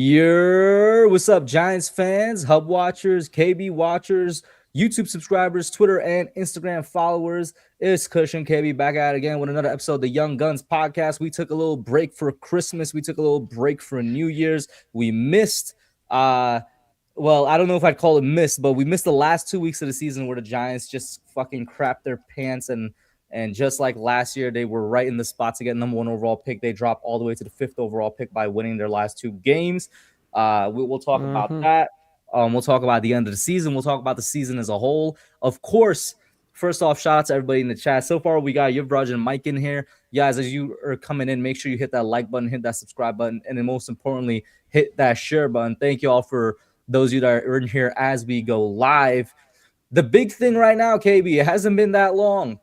What's up, Giants fans, Hub watchers, KB watchers, YouTube subscribers, Twitter and Instagram followers? It's Cushion KB back at it again with another episode of the Young Guns podcast. We took a little break for Christmas. We took a little break for New Year's. We missed, well, I don't know if I'd call it missed, but we missed the last 2 weeks of the season where the Giants just fucking crapped their pants and just like last year, they were right in the spot to get number 1 overall pick. They dropped all the way to the 5th overall pick by winning their last 2 games. We'll talk about that. We'll talk about the end of the season. We'll talk about the season as a whole. Of course, first off, shout out to everybody in the chat. So far, we got Yuvraj and Mike in here. Guys, as you are coming in, make sure you hit that like button, hit that subscribe button, and then most importantly, hit that share button. Thank you all for those of you that are in here as we go live. The big thing right now, KB, it hasn't been that long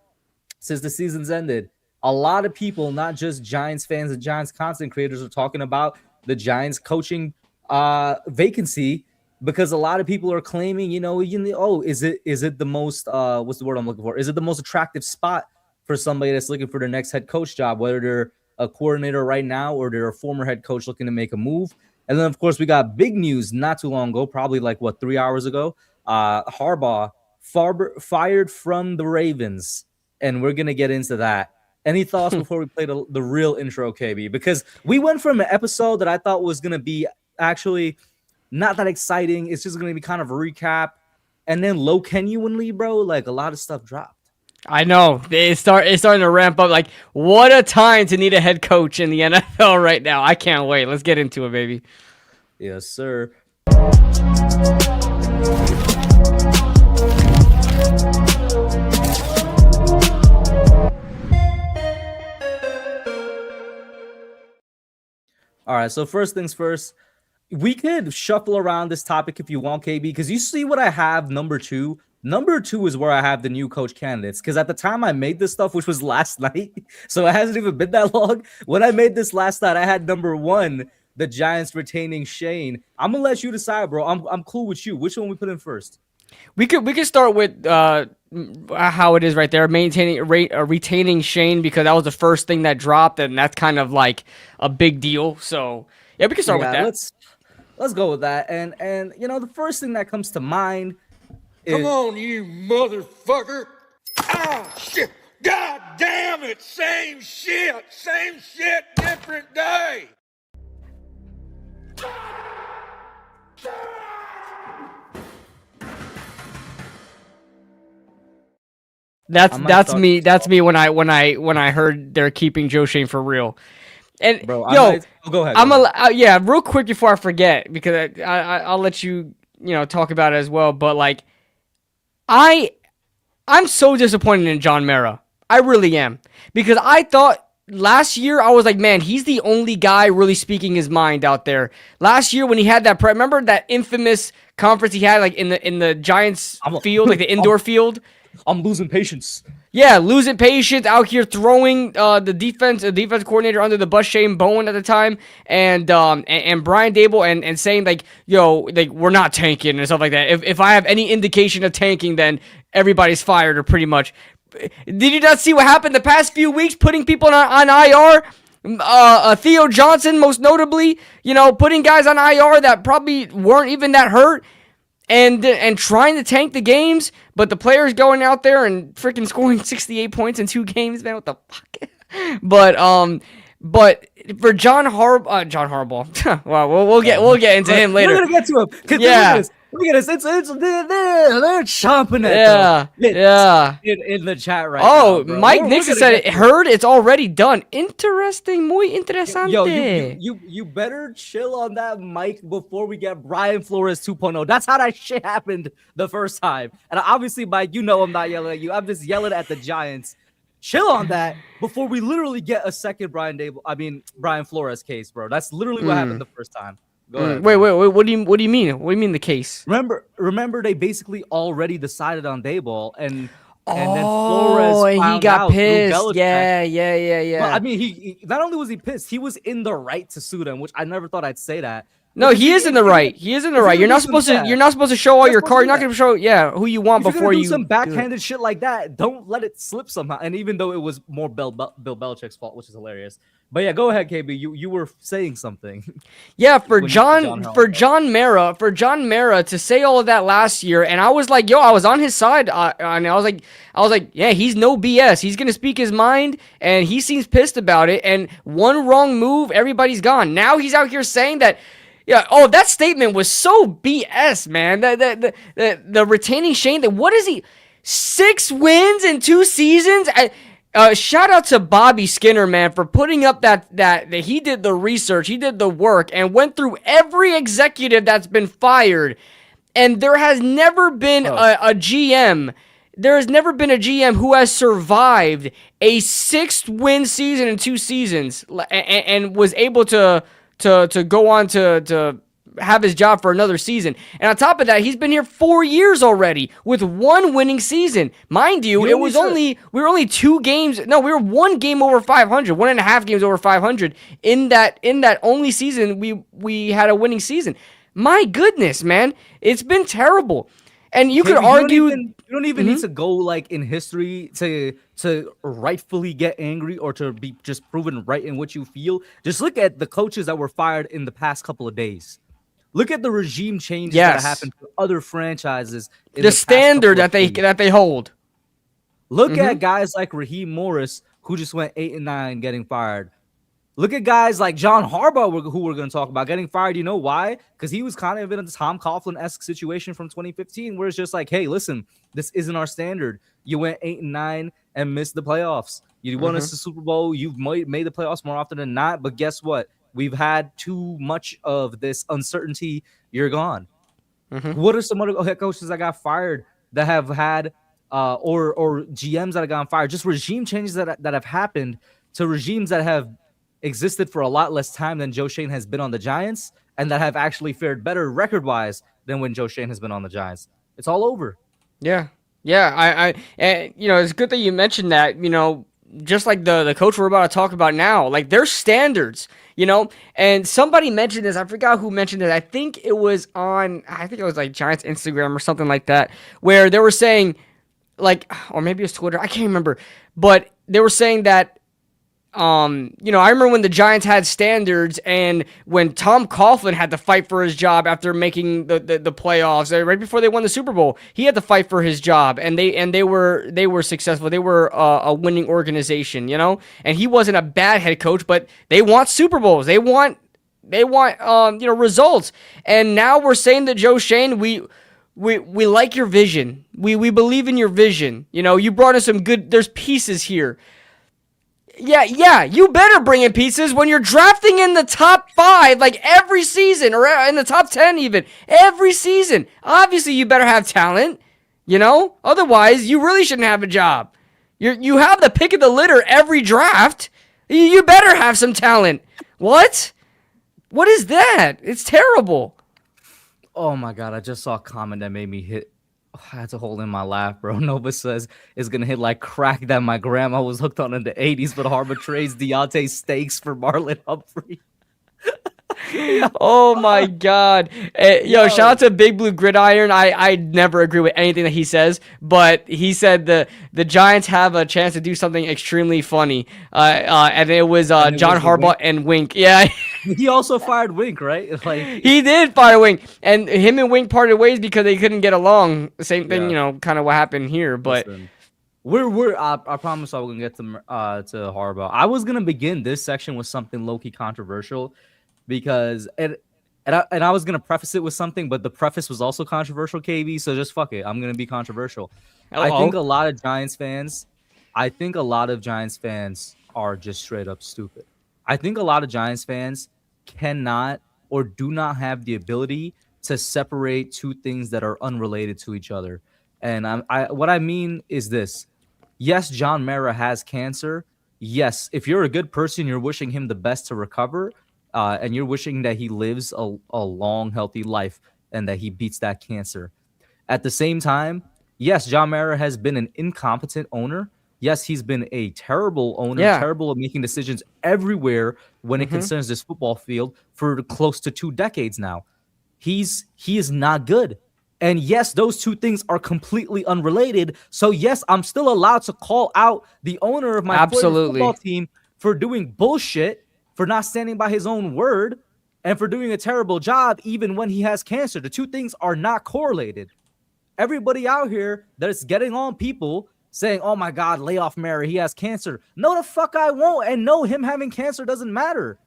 since the season's ended. A lot of people, not just Giants fans and Giants content creators, are talking about the Giants coaching vacancy because a lot of people are claiming, is it the most what's the word I'm looking for? Is it the most attractive spot for somebody that's looking for their next head coach job, whether they're a coordinator right now or they're a former head coach looking to make a move? And then, of course, we got big news not too long ago, probably like 3 hours ago. Harbaugh fired from the Ravens. And we're going to get into that. Any thoughts before we play the real intro, KB? Because we went from an episode that I thought was going to be actually not that exciting. It's just going to be kind of a recap. And then low genuinely, bro, like a lot of stuff dropped. I know. It's starting to ramp up. Like, what a time to need a head coach in the NFL right now. I can't wait. Let's get into it, baby. Yes, sir. All right, so first things first, we could shuffle around this topic if you want, KB, because you see what I have number 2. Number 2 is where I have the new coach candidates, because at the time I made this stuff, which was last night, so it hasn't even been that long. When I made this last night, I had number 1, the Giants retaining Schoen. I'm going to let you decide, bro. I'm cool with you. Which one we put in first? We could start with how it is right there, retaining Schoen, because that was the first thing that dropped, and that's kind of like a big deal. So yeah, we can start with that. Let's go with that. And the first thing that comes to mind is, come on, you motherfucker! Ah, shit! God damn it! Same shit, different day. That's me. That's me when I heard they're keeping Joe Schoen for real. And bro, go ahead. Yeah, real quick before I forget, because I'll let you talk about it as well. But like, I'm so disappointed in John Mara. I really am, because I thought last year I was like, man, he's the only guy really speaking his mind out there. Last year when he had that, remember that infamous conference he had like in the Giants field, like the indoor field. I'm losing patience. Yeah, losing patience out here, throwing the defense coordinator under the bus, Shane Bowen at the time, and Brian Dable, and saying like, yo, like we're not tanking and stuff like that. If I have any indication of tanking, then everybody's fired or pretty much. Did you not see what happened the past few weeks, putting people on IR? Theo Johnson, most notably, putting guys on IR that probably weren't even that hurt. And trying to tank the games, but the players going out there and freaking scoring 68 points in 2 games, man, what the fuck? But for John Harbaugh, well, we'll get into him later. We're gonna get to him. Yeah. Look at this. They're chomping at in the chat right now. Oh, Mike Nixon said, heard it's already done. Interesting, muy interesante. Yo, you better chill on that mic before we get Brian Flores 2.0. That's how that shit happened the first time. And obviously, Mike, I'm not yelling at you. I'm just yelling at the Giants. Chill on that before we literally get a second Brian Flores case, bro. That's literally what happened the first time. Go ahead. Wait. What do you mean? What do you mean the case? Remember, they basically already decided on Daboll, and then Flores and he got pissed. Yeah. Well, he not only was he pissed, he was in the right to sue them, which I never thought I'd say that. No, he is in the right. He is in the right. You're not supposed to. You're not supposed to show all your cards. You're not going to show, who you want If you're before gonna do you some do it. backhanded shit like that, don't let it slip somehow. And even though it was more Bill Belichick's fault, which is hilarious. But yeah, go ahead, KB. You were saying something. Yeah, for when you said John Mara to say all of that last year, and I was like, I was on his side, and I was like, yeah, he's no BS. He's gonna speak his mind, and he seems pissed about it. And one wrong move, everybody's gone. Now he's out here saying that. Yeah. Oh, that statement was so BS, man. The retaining Shane. What is he? 6 wins in 2 seasons. Shout out to Bobby Skinner, man, for putting up that he did the research, he did the work, and went through every executive that's been fired. And there has never been a GM. There has never been a GM who has survived a 6-win season in 2 seasons and was able to go on to have his job for another season. And on top of that, he's been here 4 years already with 1 winning season. Mind you, we were only 2 games. No, we were 1 game over 500, 1.5 games over 500 in that only season we had a winning season. My goodness, man, it's been terrible. And you could argue you don't even need to go like in history to rightfully get angry or to be just proven right in what you feel. Just look at the coaches that were fired in the past couple of days. Look at the regime changes that happened to other franchises. The standard that they hold. Look at guys like Raheem Morris, who just went 8-9 getting fired. Look at guys like John Harbaugh, who we're going to talk about, getting fired. You know why? Because he was kind of in a Tom Coughlin-esque situation from 2015, where it's just like, hey, listen, this isn't our standard. You went 8-9 and missed the playoffs. You won us the Super Bowl. You've made the playoffs more often than not. But guess what? We've had too much of this uncertainty. You're gone. What are some other head coaches that got fired that have had or GMs that have gotten fired? Just regime changes that have happened to regimes that have existed for a lot less time than Joe Schoen has been on the Giants, and that have actually fared better record-wise than when Joe Schoen has been on the Giants. It's all over. Yeah. I it's good that you mentioned that. Just like the coach we're about to talk about now, like their standards, and somebody mentioned this. I forgot who mentioned it. I think it was like Giants Instagram or something like that, where they were saying or maybe it was Twitter. I can't remember, but they were saying that, I remember when the Giants had standards, and when Tom Coughlin had to fight for his job after making the playoffs, right before they won the Super Bowl, he had to fight for his job, and they were successful. They were a winning organization, and he wasn't a bad head coach, but they want Super Bowls. They want results. And now we're saying that Joe Schoen, we like your vision. We believe in your vision. You brought us some good. There's pieces here. Yeah, you better bring in pieces when you're drafting in the top 5, like every season, or in the top 10 even, every season. Obviously, you better have talent, Otherwise, you really shouldn't have a job. You have the pick of the litter every draft. You better have some talent. What? What is that? It's terrible. Oh my God, I just saw a comment that made me hit. I had to hold in my laugh, bro. Nova says it's going to hit like crack that my grandma was hooked on in the 80s, but Harbaugh trades Deontay Steaks for Marlon Humphrey. Oh my God. Shout out to Big Blue Gridiron. I never agree with anything that he says, but he said the Giants have a chance to do something extremely funny. And it was John Harbaugh and Wink. Yeah. He also fired Wink, right? He did fire Wink, and him and Wink parted ways because they couldn't get along. Same thing, kind of what happened here. But listen, I promise I was gonna get to Harbaugh. I was gonna begin this section with something low-key controversial, because I was gonna preface it with something, but the preface was also controversial, KB. So just fuck it. I'm gonna be controversial. I think a lot of Giants fans are just straight up stupid. I think a lot of Giants fans cannot or do not have the ability to separate 2 things that are unrelated to each other. And what I mean is this. Yes, John Mara has cancer. Yes, if you're a good person, you're wishing him the best to recover. And you're wishing that he lives a long, healthy life and that he beats that cancer. At the same time, yes, John Mara has been an incompetent owner. Yes, he's been a terrible owner, Yeah. terrible at making decisions everywhere when it Mm-hmm. concerns this football field for close to 2 decades now. He is not good. And yes, those two things are completely unrelated. So yes, I'm still allowed to call out the owner of my favorite football Absolutely. team for doing bullshit, for not standing by his own word, and for doing a terrible job even when he has cancer. The two things are not correlated. Everybody out here that's getting on people saying, oh my God, lay off Mary, he has cancer. No, the fuck I won't. And no, him having cancer doesn't matter.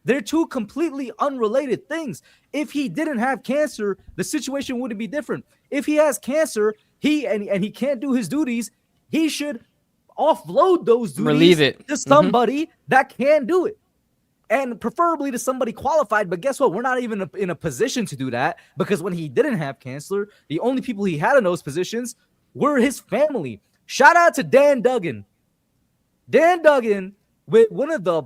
They're two completely unrelated things. If he didn't have cancer, the situation wouldn't be different. If he has cancer, he can't do his duties, he should offload those duties Relieve it. to somebody that can do it. And preferably to somebody qualified. But guess what? We're not even in a position to do that, because when he didn't have cancer, the only people he had in those positions were his family. Shout out to Dan Duggan. Dan Duggan with one of the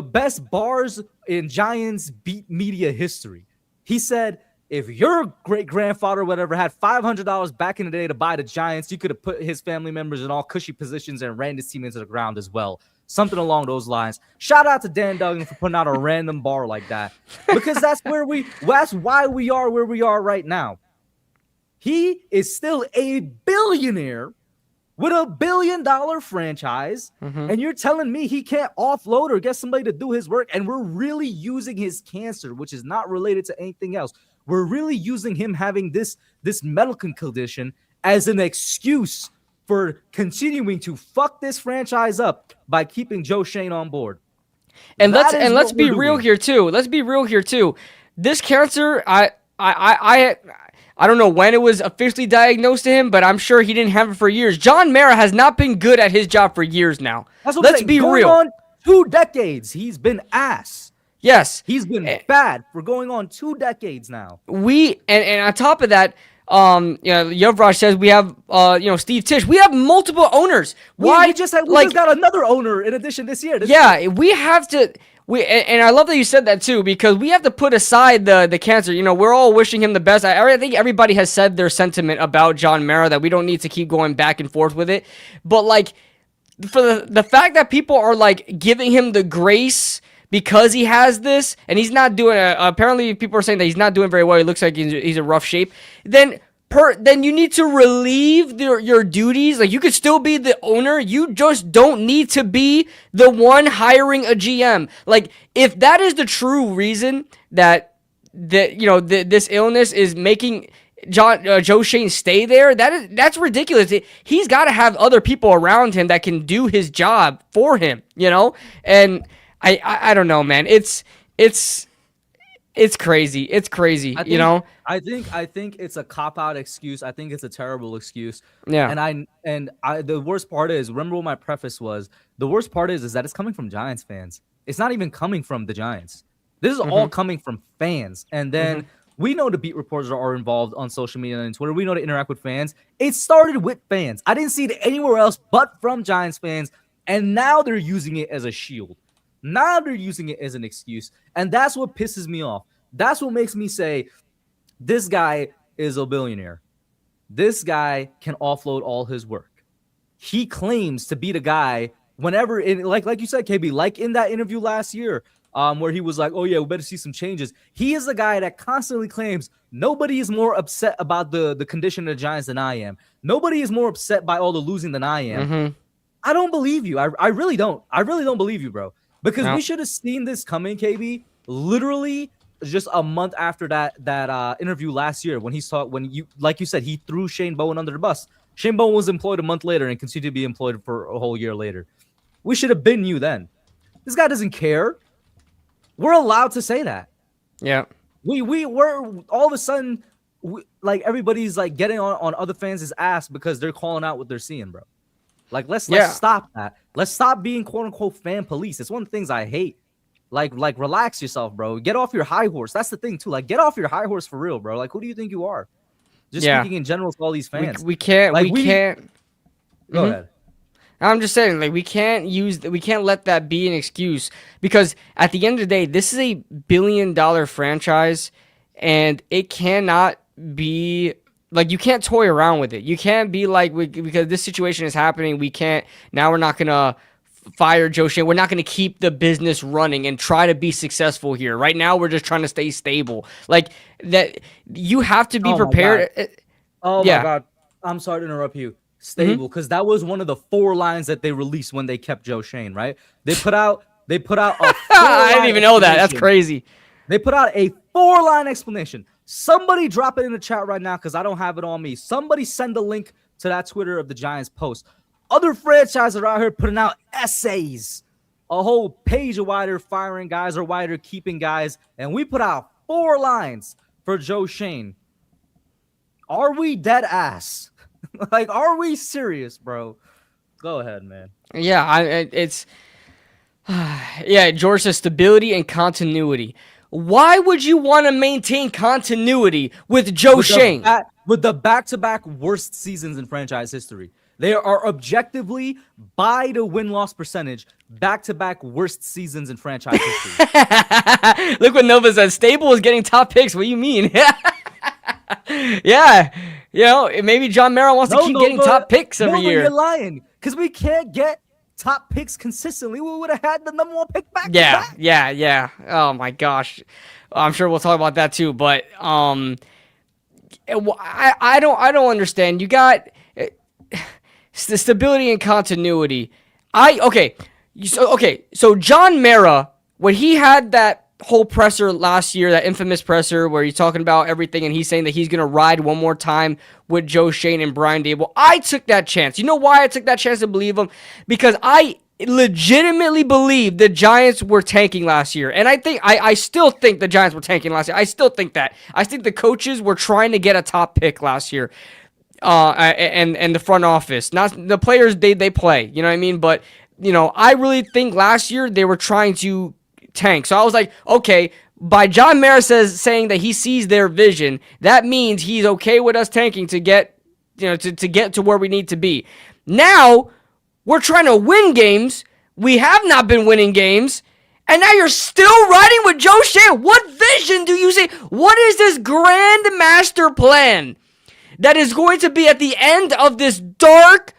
best bars in Giants beat media history. He said, if your great grandfather or whatever had $500 back in the day to buy the Giants, you could have put his family members in all cushy positions and ran his team into the ground as well. Something along those lines. Shout out to Dan Duggan for putting out a random bar like that, because that's why we are where we are right now. He is still a billionaire with $1 billion franchise, and you're telling me he can't offload or get somebody to do his work, and we're really using his cancer, which is not related to anything else. We're really using him having this medical condition as an excuse for continuing to fuck this franchise up by keeping Joe Schoen on board. And let's be real here too. Let's be real here too. This cancer, I don't know when it was officially diagnosed to him, but I'm sure he didn't have it for years. John Mara has not been good at his job for years now. Let's be real. On 2 decades, he's been ass. Yes, He's been bad for going on 2 decades now. And on top of that, Yovraj says we have Steve Tisch. We have multiple owners. Why? We just got another owner in addition this year. We have to. And I love that you said that too, because we have to put aside the cancer. We're all wishing him the best. I think everybody has said their sentiment about John Mara, that we don't need to keep going back and forth with it. But like, for the fact that people are like giving him the grace because he has this, and he's not doing. Apparently, people are saying that he's not doing very well. He looks like he's in rough shape. Then you need to relieve your duties. Like, you could still be the owner. You just don't need to be the one hiring a GM. Like, if that is the true reason that this illness is making Joe Schoen stay there, that's ridiculous. He's got to have other people around him that can do his job for him. And I don't know, man. It's crazy. It's crazy. I think it's a cop-out excuse. I think it's a terrible excuse. Yeah. And the worst part is, remember what my preface was. The worst part is that it's coming from Giants fans. It's not even coming from the Giants. This is all coming from fans. And then we know the beat reporters are involved on social media and Twitter. We know to interact with fans. It started with fans. I didn't see it anywhere else but from Giants fans. And now they're using it as a shield. Now they're using it as an excuse. And that's what pisses me off. That's what makes me say, this guy is a billionaire. This guy can offload all his work. He claims to be the guy whenever, like you said, KB, like in that interview last year, where he was like, oh yeah, we better see some changes. He is the guy that constantly claims nobody is more upset about the condition of the Giants than I am. Nobody is more upset by all the losing than I am. I don't believe you. I really don't. I really don't believe you, bro. Because we should have seen this coming, KB, literally just a month after that interview last year, when like you said, he threw Shane Bowen under the bus. Shane Bowen was employed a month later and continued to be employed for a whole year later. We should have been you then. This guy doesn't care. We're allowed to say that. Yeah. We're all of a sudden, like, everybody's like getting on other fans' ass because they're calling out what they're seeing, bro. Like, let's stop that. Let's stop being quote unquote fan police. It's one of the things I hate. Like relax yourself, bro. Get off your high horse. That's the thing too. Like, get off your high horse for real, bro. Like, who do you think you are? Just speaking in general to all these fans. We can't. Go ahead. I'm just saying, like, we can't let that be an excuse, because at the end of the day, this is a $1 billion franchise, and it cannot be Like, you can't toy around with it. You can't be like, because this situation is happening, we're not going to fire Joe Schoen. We're not going to keep the business running and try to be successful here. Right now, we're just trying to stay stable. Like, that, you have to be prepared. My God. I'm sorry to interrupt you. Stable, because that was one of the 4 lines that they released when they kept Joe Schoen, right? They put out a 4-line I didn't even know that. That's crazy. They put out a 4-line explanation. Somebody drop it in the chat right now because I don't have it on me. Somebody send a link to that Twitter of the Giants post. Other franchises are out here putting out essays, a whole page of why they're firing guys or why they're keeping guys, and we put out 4 lines for Joe Schoen. Are we dead ass? Like, are we serious, bro? Go ahead, man. Yeah, yeah, George says stability and continuity. Why would you want to maintain continuity with Joe Schoen? With the back-to-back worst seasons in franchise history. They are objectively, by the win-loss percentage, back-to-back worst seasons in franchise history. Look what Nova says. Stable is getting top picks. What do you mean? Yeah. You know, maybe John Mara wants to keep getting top picks every year. You're lying. Because we can't get top picks consistently. We would have had the number 1 pick back. Yeah. Oh, my gosh. I'm sure we'll talk about that too. But I don't understand. You got the stability and continuity. So John Mara, when he had that whole presser last year, that infamous presser where he's talking about everything and he's saying that he's going to ride one more time with Joe Schoen and Brian Daboll, I took that chance. You know why I took that chance to believe him? Because I legitimately believe the Giants were tanking last year. And I still think the Giants were tanking last year. I still think that. I think the coaches were trying to get a top pick last year. And the front office, not the players they play, you know what I mean? But, you know, I really think last year they were trying to tank. So I was like, okay, by John Mara saying that he sees their vision, that means he's okay with us tanking to get, you know, to get to where we need to be. Now we're trying to win games. We have not been winning games. And now you're still riding with Joe Schoen. What vision do you see? What is this grand master plan that is going to be at the end of this dark,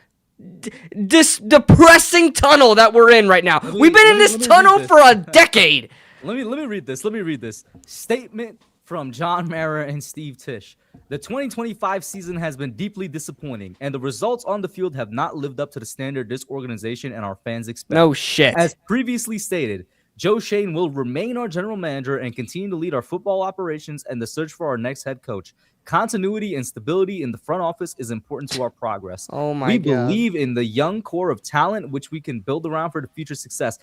this depressing tunnel that we're in right now? We've been in this tunnel for a decade. Let me read this. Statement from John Mara and Steve Tisch. The 2025 season has been deeply disappointing, and the results on the field have not lived up to the standard this organization and our fans expect. No shit. As previously stated, Joe Schoen will remain our general manager and continue to lead our football operations and the search for our next head coach. Continuity and stability in the front office is important to our progress. Oh my God. We believe in the young core of talent, which we can build around for the future success.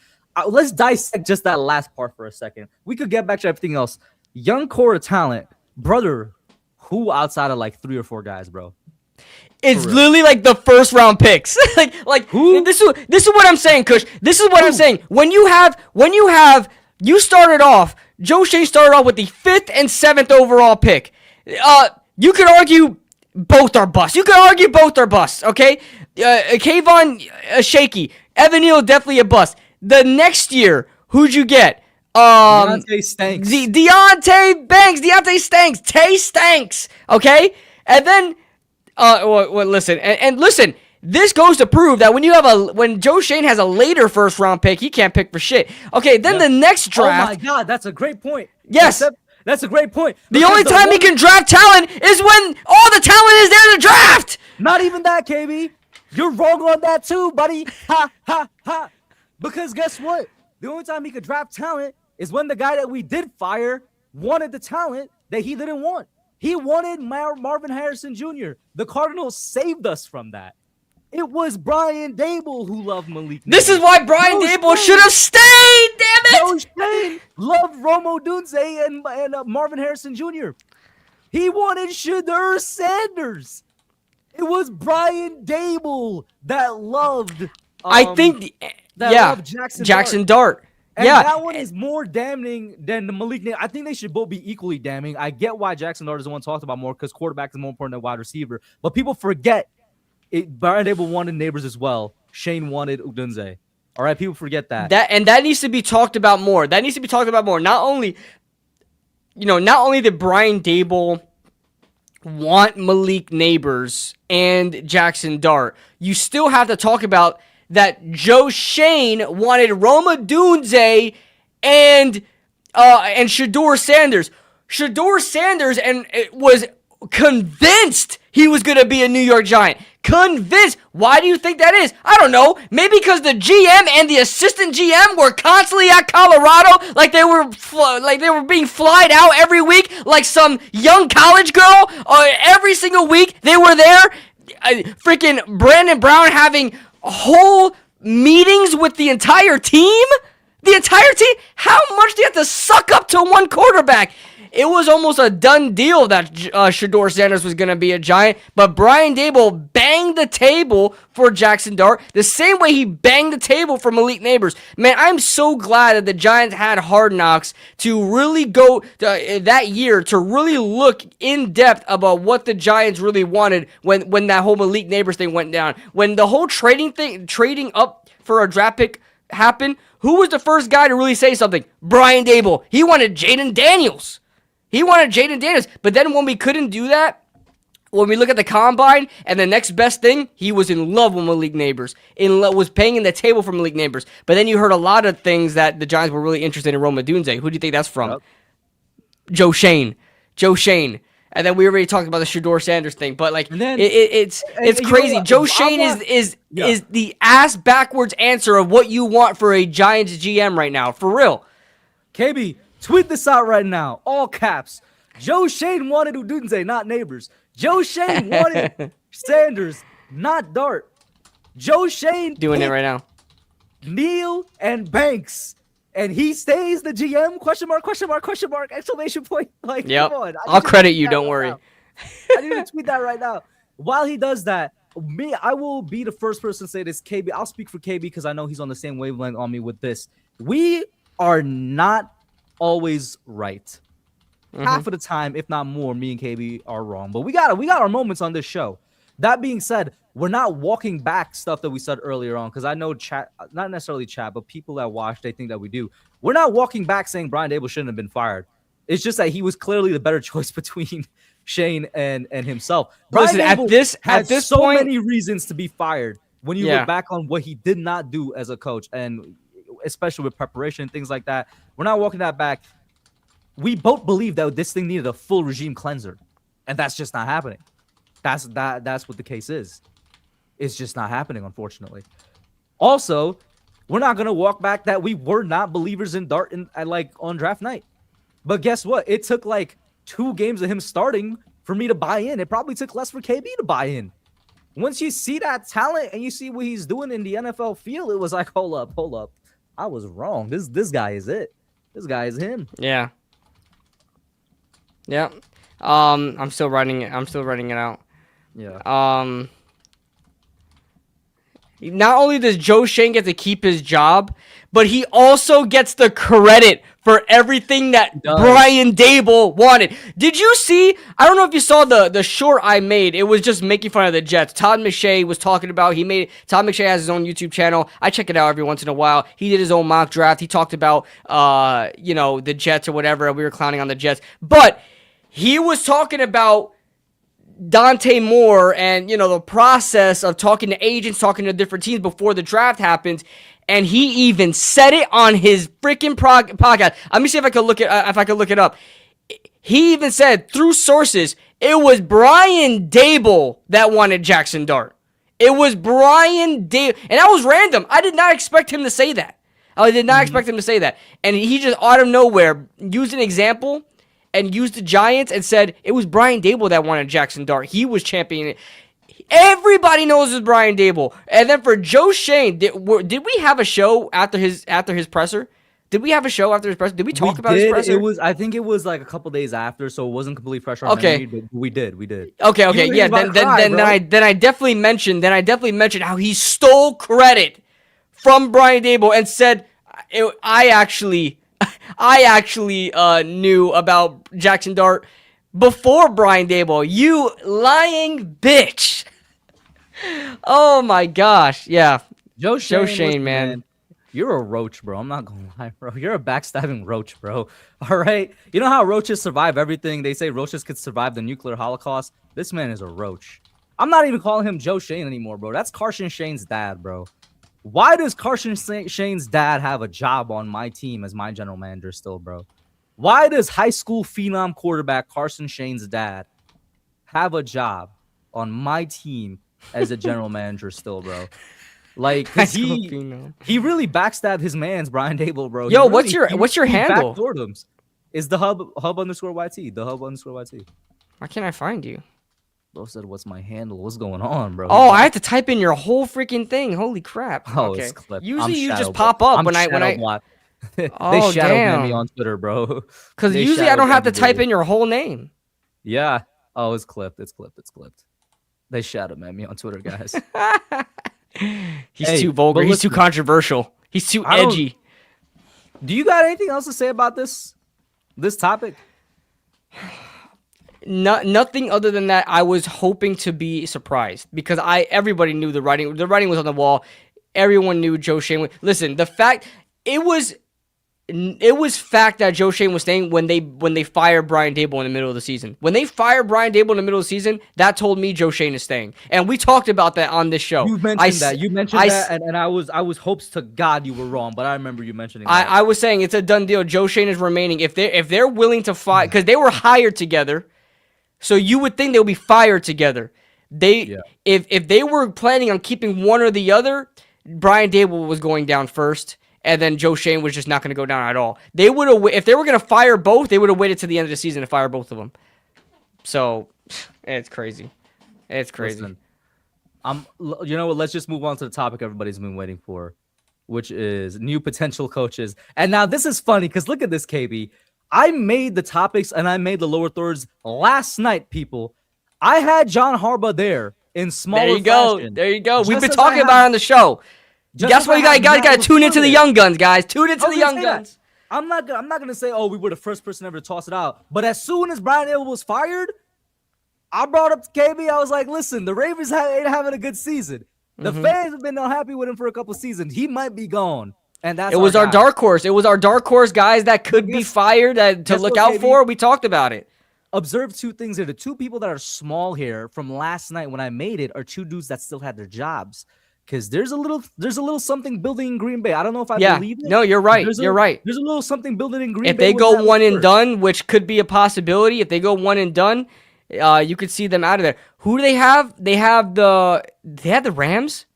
Let's dissect just that last part for a second. We could get back to everything else. Young core of talent, brother, who outside of like 3 or 4 guys, bro? It's literally like the first round picks. like who? This is what I'm saying, Kush. This is what I'm saying. You started off, Joe Schoen started off with the 5th and 7th overall pick. You could argue both are busts. Okay? Kayvon, shaky. Evan Neal, definitely a bust. The next year, who'd you get? Deontay Stanks. Deontay Stanks. Tay Stanks. Okay? And then, listen. And listen, this goes to prove that when Joe Schoen has a later first round pick, he can't pick for shit. Okay, then the next draft. Oh my God, that's a great point. Yes. That's a great point. The only time he can draft talent is when all the talent is there to draft. Not even that, KB. You're wrong on that too, buddy. Ha, ha, ha. Because guess what? The only time he could draft talent is when the guy that we did fire wanted the talent that he didn't want. He wanted Marvin Harrison Jr. The Cardinals saved us from that. It was Brian Daboll who loved Malik. This is why Brian Daboll should have stayed, damn it! Joe Schoen loved Romo Dunze and Marvin Harrison Jr. He wanted Shedeur Sanders. It was Brian Daboll that loved Jackson Dart. And that one is more damning than the Malik. I think they should both be equally damning. I get why Jackson Dart is the one talked about more because quarterback is more important than wide receiver. But people forget Brian Daboll wanted Neighbors as well. Shane wanted Udunze. All right, people forget that. That needs to be talked about more. Not only did Brian Daboll want Malik Neighbors and Jackson Dart, you still have to talk about that Joe Schoen wanted Roma Dunze and Shedeur Sanders. Shedeur Sanders was convinced he was going to be a New York Giant. Convinced. Why do you think that is? I don't know. Maybe because the GM and the assistant GM were constantly at Colorado, like they were being flied out every week, like some young college girl. Every single week they were there. Freaking Brandon Brown having whole meetings with the entire team. The entire team. How much do you have to suck up to one quarterback? It was almost a done deal that Shedeur Sanders was going to be a Giant, but Brian Daboll banged the table for Jackson Dart the same way he banged the table for Malik Neighbors. Man, I'm so glad that the Giants had Hard Knocks to really go that year to really look in depth about what the Giants really wanted when that whole Malik Neighbors thing went down. When the whole trading up for a draft pick happened, who was the first guy to really say something? Brian Daboll. He wanted Jaden Daniels. But then when we couldn't do that, when we look at the combine and the next best thing, he was in love with Malik Neighbors. Was paying in the table for Malik Neighbors. But then you heard a lot of things that the Giants were really interested in Rome Odunze. Who do you think that's from? Yep. Joe Schoen. And then we already talked about the Shedeur Sanders thing, but like it's crazy. Joe Schoen is the ass backwards answer of what you want for a Giants GM right now, for real. KB, tweet this out right now, all caps. Joe Schoen wanted Odunze, not Neighbors. Joe Schoen wanted Sanders, not Dart. Joe Schoen doing it right now. Neal and Banks, and he stays the GM? Question mark, exclamation point. Like, yep. Come on. I'll credit you, don't worry. I need to tweet that right now. While he does that, I will be the first person to say this. KB, I'll speak for KB because I know he's on the same wavelength on me with this. We are not always right. Mm-hmm. Half of the time, if not more, me and KB are wrong. But we got our moments on this show. That being said, we're not walking back stuff that we said earlier on, because I know chat, not necessarily chat, but people that watch, they think that we do. We're not walking back saying Brian Daboll shouldn't have been fired. It's just that he was clearly the better choice between Shane and himself. Listen, at this so point, many reasons to be fired when you look back on what he did not do as a coach, and especially with preparation and things like that. We're not walking that back. We both believe that this thing needed a full regime cleanser, and that's just not happening. That's what the case is. It's just not happening, unfortunately. Also, we're not gonna walk back that we were not believers in Dart on draft night. But guess what? It took like 2 games of him starting for me to buy in. It probably took less for KB to buy in. Once you see that talent and you see what he's doing in the NFL field, it was like, hold up. I was wrong. This guy is it. This guy is him. Yeah. I'm still writing it. out. Yeah. Not only does Joe Schoen get to keep his job, but he also gets the credit for everything that Brian Daboll wanted. Did you see? I don't know if you saw the short I made. It was just making fun of the Jets. Todd McShay was talking about. Todd McShay has his own YouTube channel. I check it out every once in a while. He did his own mock draft. He talked about the Jets or whatever. We were clowning on the Jets, but he was talking about Dante Moore and, the process of talking to agents, talking to different teams before the draft happens. And he even said it on his freaking podcast. Let me see if I could look it up. He even said through sources, it was Brian Daboll that wanted Jackson Dart. It was Brian Daboll. And that was random. I did not expect him to say that. And he just out of nowhere used an example and used the Giants and said it was Brian Daboll that wanted Jackson Dart. He was championing it. Everybody knows it's Brian Daboll. And then for Joe Schoen, did we have a show after his presser? Did we have a show after his presser? Did we talk about his presser? I think it was like a couple days after, so it wasn't completely fresh on memory, but we did. Okay, yeah. Then I definitely mentioned how he stole credit from Brian Daboll and said I actually knew about Jackson Dart before Brian Daboll. You lying bitch. Oh my gosh. Yeah. Joe Schoen, man. You're a roach, bro. I'm not gonna lie, bro. You're a backstabbing roach, bro. All right. You know how roaches survive everything? They say roaches could survive the nuclear holocaust. This man is a roach. I'm not even calling him Joe Schoen anymore, bro. That's Carson Shane's dad, bro. Why does Carson Shane's dad have a job on my team as my general manager still, bro? Why does high school phenom quarterback Carson Shane's dad have a job on my team as a general manager still, bro? Like, 'cause he really backstabbed his man's Brian Dable, bro. Yo, Really, what's your handle? Backdoored him. Is the hub _YT? The hub _YT. Why can't I find you? Bro said, "What's my handle? What's going on, bro?" Oh, I have to type in your whole freaking thing. Holy crap! Oh, okay. it's clipped. Usually you just pop up when I. They Oh, shadowed me damn. on Twitter, bro. Because They usually I don't have to shadowed type in your whole name. Yeah. Oh, it's clipped. It's clipped. It's clipped. They shadowed me on Twitter, guys. He's too vulgar. but He's too listen, controversial. He's too I don't- edgy. Do you got anything else to say about this topic? Nothing other than that. I was hoping to be surprised because everybody knew the writing. The writing was on the wall. Everyone knew Joe Schoen. Listen, the fact it was fact that Joe Schoen was staying when they fired Brian Dable in the middle of the season. When they fired Brian Dable in the middle of the season, that told me Joe Schoen is staying. And we talked about that on this show. You mentioned that. You mentioned that, and I was hopes to God you were wrong, but I remember you mentioning that. I was saying it's a done deal. Joe Schoen is remaining. If they're willing to fight, because they were hired together, so you would think they would be fired together. If they were planning on keeping one or the other, Brian Dable was going down first, and then Joe Schoen was just not going to go down at all. They would have, if they were going to fire both, they would have waited to the end of the season to fire both of them. So, it's crazy. It's crazy. Listen, you know what? Let's just move on to the topic everybody's been waiting for, which is new potential coaches. And now this is funny because look at this, KB. I made the topics and I made the lower thirds last night, people. I had John Harbaugh there in smaller There you go. fashion. There you go. We've been Just as talking I about it on the show. just That's as why I you had guys got to Matt tune into the LaFleur. young guns, guys. Tune into I the was young gonna say that. guns. I'm not gonna say, oh, we were the first person ever to toss it out. But as soon as Brian Dable was fired, I brought up to KB. I was like, listen, the Ravens ain't having a good season. The fans have been unhappy with him for a couple seasons. He might be gone. And that's It was our guy. dark horse. It was our dark horse guys that could be fired to guess look what, out KB? for. We talked about it. Observe two things here. The two people that are small here from last night when I made it are two dudes that still had their jobs. Because there's a little something building in Green Bay. I don't know if I believe it. No, you're right. There's right. There's a little something building in Green If Bay. they with go Matt one and LaFleur. done, which could be a possibility, if they go one and done, you could see them out of there. Who do they have? They have the Rams.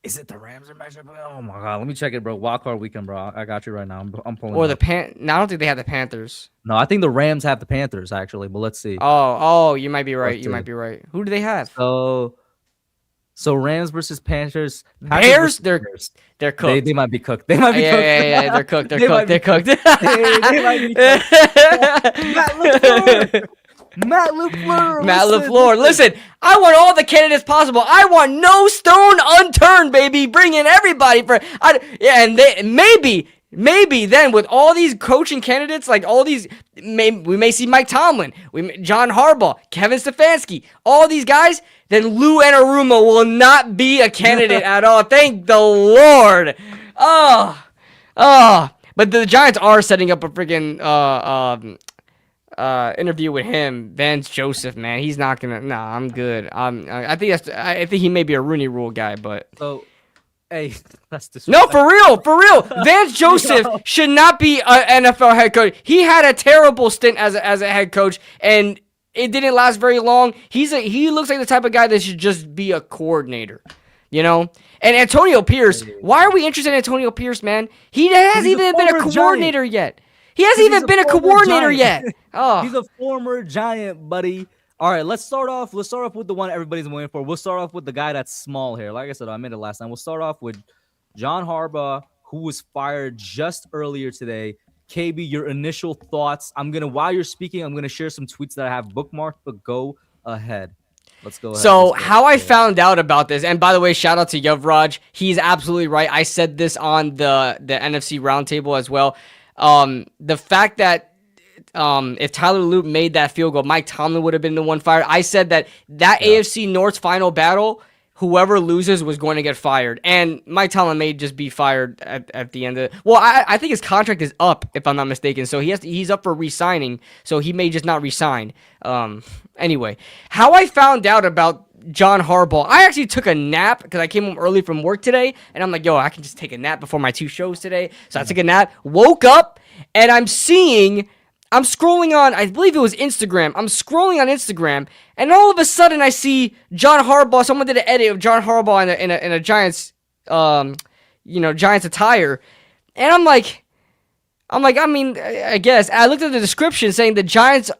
Is it the Rams or matchup? Oh my god, let me check it, bro. Wild card weekend, bro. I got you right now. I'm pulling. Or it the up. No, I don't think they have the Panthers. No, I think the Rams have the Panthers actually, but let's see. Oh, you might be right. Let's You see. might be right. Who do they have? So Rams versus Panthers. Bears? They're They cooked. they might be cooked. They might be cooked. Yeah, they're cooked. They're They cooked. might They're be cooked. They might be cooked. Matt LaFleur. Matt LaFleur. Listen, I want all the candidates possible. I want no stone unturned, baby. Bring in everybody and maybe then with all these coaching candidates, like all these, we may see Mike Tomlin, John Harbaugh, Kevin Stefanski, all these guys. Then Lou Anarumo will not be a candidate at all. Thank the Lord. But the Giants are setting up a freaking interview with him. Vance Joseph, man, he's not gonna. Nah, I'm good. I think he may be a Rooney Rule guy, but. So, hey, that's No, disrespectful. for real. Vance Joseph should not be an NFL head coach. He had a terrible stint as a head coach, and it didn't last very long. He looks like the type of guy that should just be a coordinator, you know. And Antonio Pierce, why are we interested in Antonio Pierce, man? He hasn't even been a coordinator yet. He hasn't even been a coordinator yet. Oh, He's a former Giant, buddy. All right, let's start off with the one everybody's waiting for. We'll start off with the guy that's small here. Like I said, I made it last time. We'll start off with John Harbaugh, who was fired just earlier today. KB, your initial thoughts. While you're speaking, I'm gonna share some tweets that I have bookmarked, but go ahead. Let's go ahead. So how I found out about this, and by the way, shout out to Yuvraj. He's absolutely right. I said this on the NFC roundtable as well. The fact that if Tyler Loop made that field goal, Mike Tomlin would have been the one fired. I said that AFC North final battle, whoever loses was going to get fired. And Mike Tomlin may just be fired at the end of it. Well, I think his contract is up, if I'm not mistaken. So he's up for re-signing. So he may just not re-sign. Anyway, how I found out about John Harbaugh, I actually took a nap because I came home early from work today. And I'm like, yo, I can just take a nap before my 2 shows today. So I took a nap, woke up, and I'm scrolling on, I believe it was Instagram. I'm scrolling on Instagram, and all of a sudden I see John Harbaugh. Someone did an edit of John Harbaugh in a Giants, Giants attire, and I'm like, I mean, I guess I looked at the description saying the Giants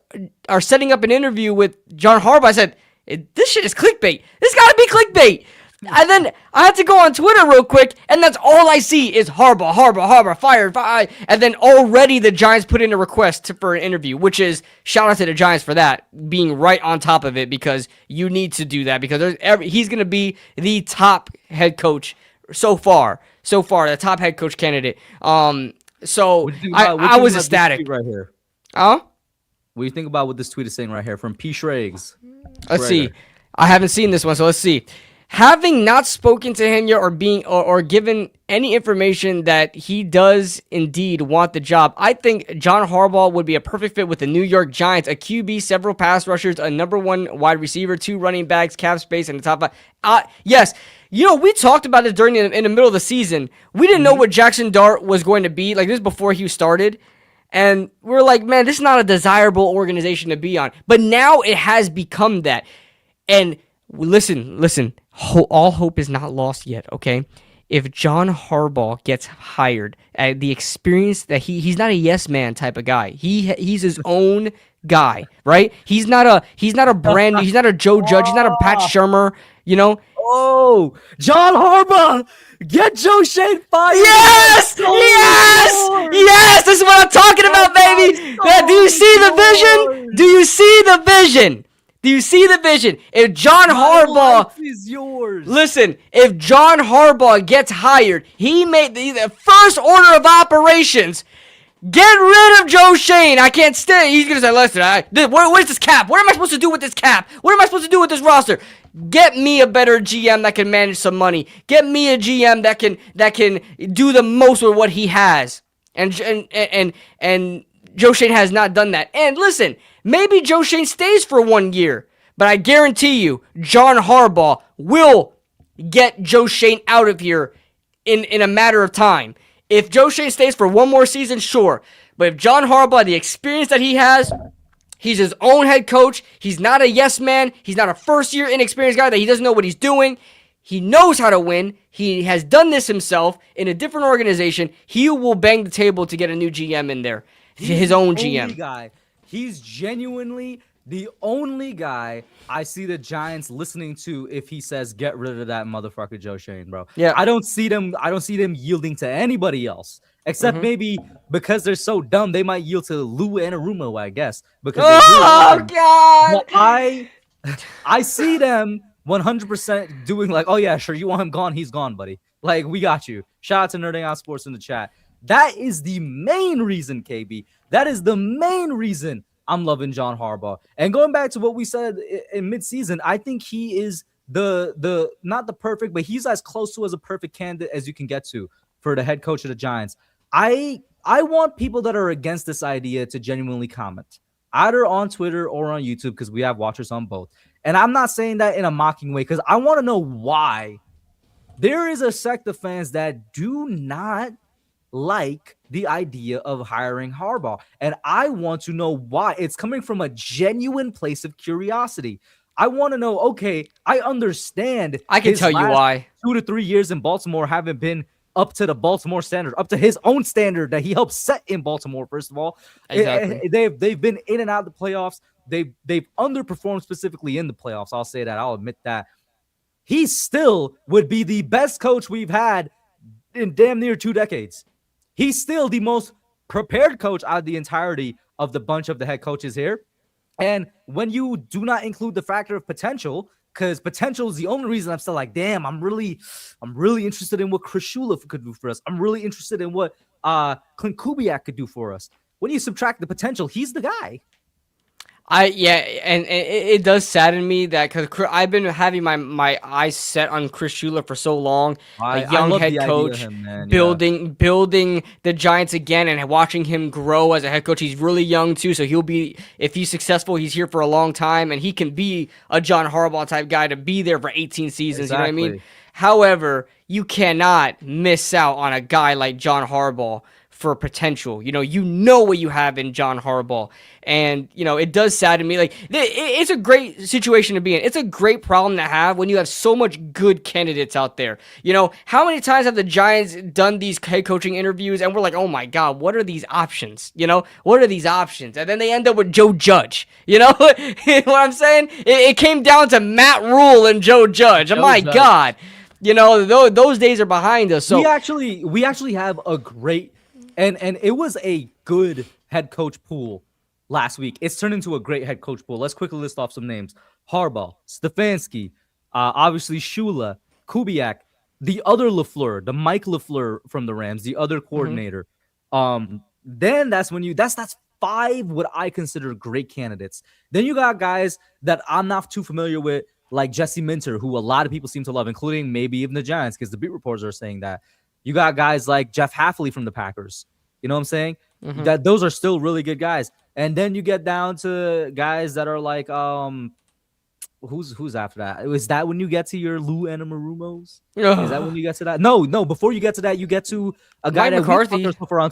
are setting up an interview with John Harbaugh. I said, this shit is clickbait. This gotta be clickbait. And then I had to go on Twitter real quick, and that's all I see is Harbaugh, fired. And then already the Giants put in a request for an interview, which is shout out to the Giants for that, being right on top of it, because you need to do that, because he's going to be the top head coach so far, the top head coach candidate. So I was ecstatic. Right here. Huh? What do you think about what this tweet is saying right here from P. Shregs? Let's see. I haven't seen this one, so let's see. Having not spoken to him yet or given any information that he does indeed want the job, I think John Harbaugh would be a perfect fit with the New York Giants. A QB, several pass rushers, a number 1 wide receiver, 2 running backs, cap space, and the top 5. Yes, we talked about it in the middle of the season. We didn't know what Jackson Dart was going to be. Like, this before he started. And we're like, man, this is not a desirable organization to be on. But now it has become that. And listen. All hope is not lost yet, okay? If John Harbaugh gets hired, the experience that he's not a yes man type of guy. He's his own guy, right? He's not a he's not a Joe Judge, he's not a Pat Shermer, Oh, John Harbaugh, get Joe Schoen fired. Yes! Yes! This is what I'm talking about, baby. Do you see the vision? Do you see the vision? Do you see the vision? If John Harbaugh is yours. Listen, if John Harbaugh gets hired, he made the first order of operations. Get rid of Joe Schoen. I can't stay. He's gonna say, listen, where's this cap? What am I supposed to do with this cap? What am I supposed to do with this roster? Get me a better GM that can manage some money. Get me a GM that can do the most with what he has. And Joe Schoen has not done that. And listen, maybe Joe Schoen stays for 1 year, but I guarantee you, John Harbaugh will get Joe Schoen out of here in a matter of time. If Joe Schoen stays for 1 more season, sure. But if John Harbaugh, the experience that he has, he's his own head coach. He's not a yes man. He's not a first-year inexperienced guy that he doesn't know what he's doing. He knows how to win. He has done this himself in a different organization. He will bang the table to get a new GM in there. His own GM. Guy. He's genuinely the only guy I see the Giants listening to if he says get rid of that motherfucker Joe Schoen, bro. Yeah. I don't see them yielding to anybody else. Except maybe because they're so dumb, they might yield to Lou Anarumo, I guess. Because God. But I see them 100% doing like, oh yeah, sure, you want him gone, he's gone, buddy. Like, we got you. Shout out to Nerding Out Sports in the chat. That is the main reason, KB. That is the main reason I'm loving John Harbaugh. And going back to what we said in midseason, I think he is the not the perfect, but he's as close to as a perfect candidate as you can get to for the head coach of the Giants. I want people that are against this idea to genuinely comment, either on Twitter or on YouTube, because we have watchers on both. And I'm not saying that in a mocking way, because I want to know why there is a sect of fans that do not like the idea of hiring Harbaugh. And I want to know why. It's coming from a genuine place of curiosity. I want to know, okay, I understand. I can tell you why. 2 to 3 years in Baltimore haven't been up to the Baltimore standard, up to his own standard that he helped set in Baltimore, first of all. Exactly. They've been in and out of the playoffs. They've underperformed specifically in the playoffs. I'll say that. I'll admit that. He still would be the best coach we've had in damn near 2 decades. He's still the most prepared coach out of the entirety of the bunch of the head coaches here. And when you do not include the factor of potential, because potential is the only reason I'm still like, damn, I'm really interested in what Chris Shula could do for us. I'm really interested in what Clint Kubiak could do for us. When you subtract the potential, he's the guy. And it does sadden me that because I've been having my eyes set on Chris Shula for so long, a I young love head the idea of coach, him, man. Yeah. building the Giants again, and watching him grow as a head coach. He's really young too, so he'll be, if he's successful, he's here for a long time, and he can be a John Harbaugh type guy to be there for 18 seasons. You know what I mean? Exactly. However, you cannot miss out on a guy like John Harbaugh for potential. You know what you have in John Harbaugh. And, it does sadden me. Like, it's a great situation to be in. It's a great problem to have when you have so much good candidates out there. How many times have the Giants done these head coaching interviews and we're like, oh my God, what are these options? What are these options? And then they end up with Joe Judge. You know what I'm saying? It came down to Matt Rule and Joe Judge. Oh my God. Those days are behind us. So we actually have a great and it was a good head coach pool last week. It's turned into a great head coach pool. Let's quickly list off some names: Harbaugh, Stefanski, obviously Shula, Kubiak, the other LaFleur, the Mike LaFleur from the Rams, the other coordinator. Then that's five what I consider great candidates. Then you got guys that I'm not too familiar with, like Jesse Minter, who a lot of people seem to love, including maybe even the Giants, because the beat reporters are saying that. You got guys like Jeff Hafley from the Packers. You know what I'm saying? That those are still really good guys. And then you get down to guys that are like, who's after that? Is that when you get to your Lou Anamarumos? Is that when you get to that? No. Before you get to that, you get to a guy Mike McCarthy.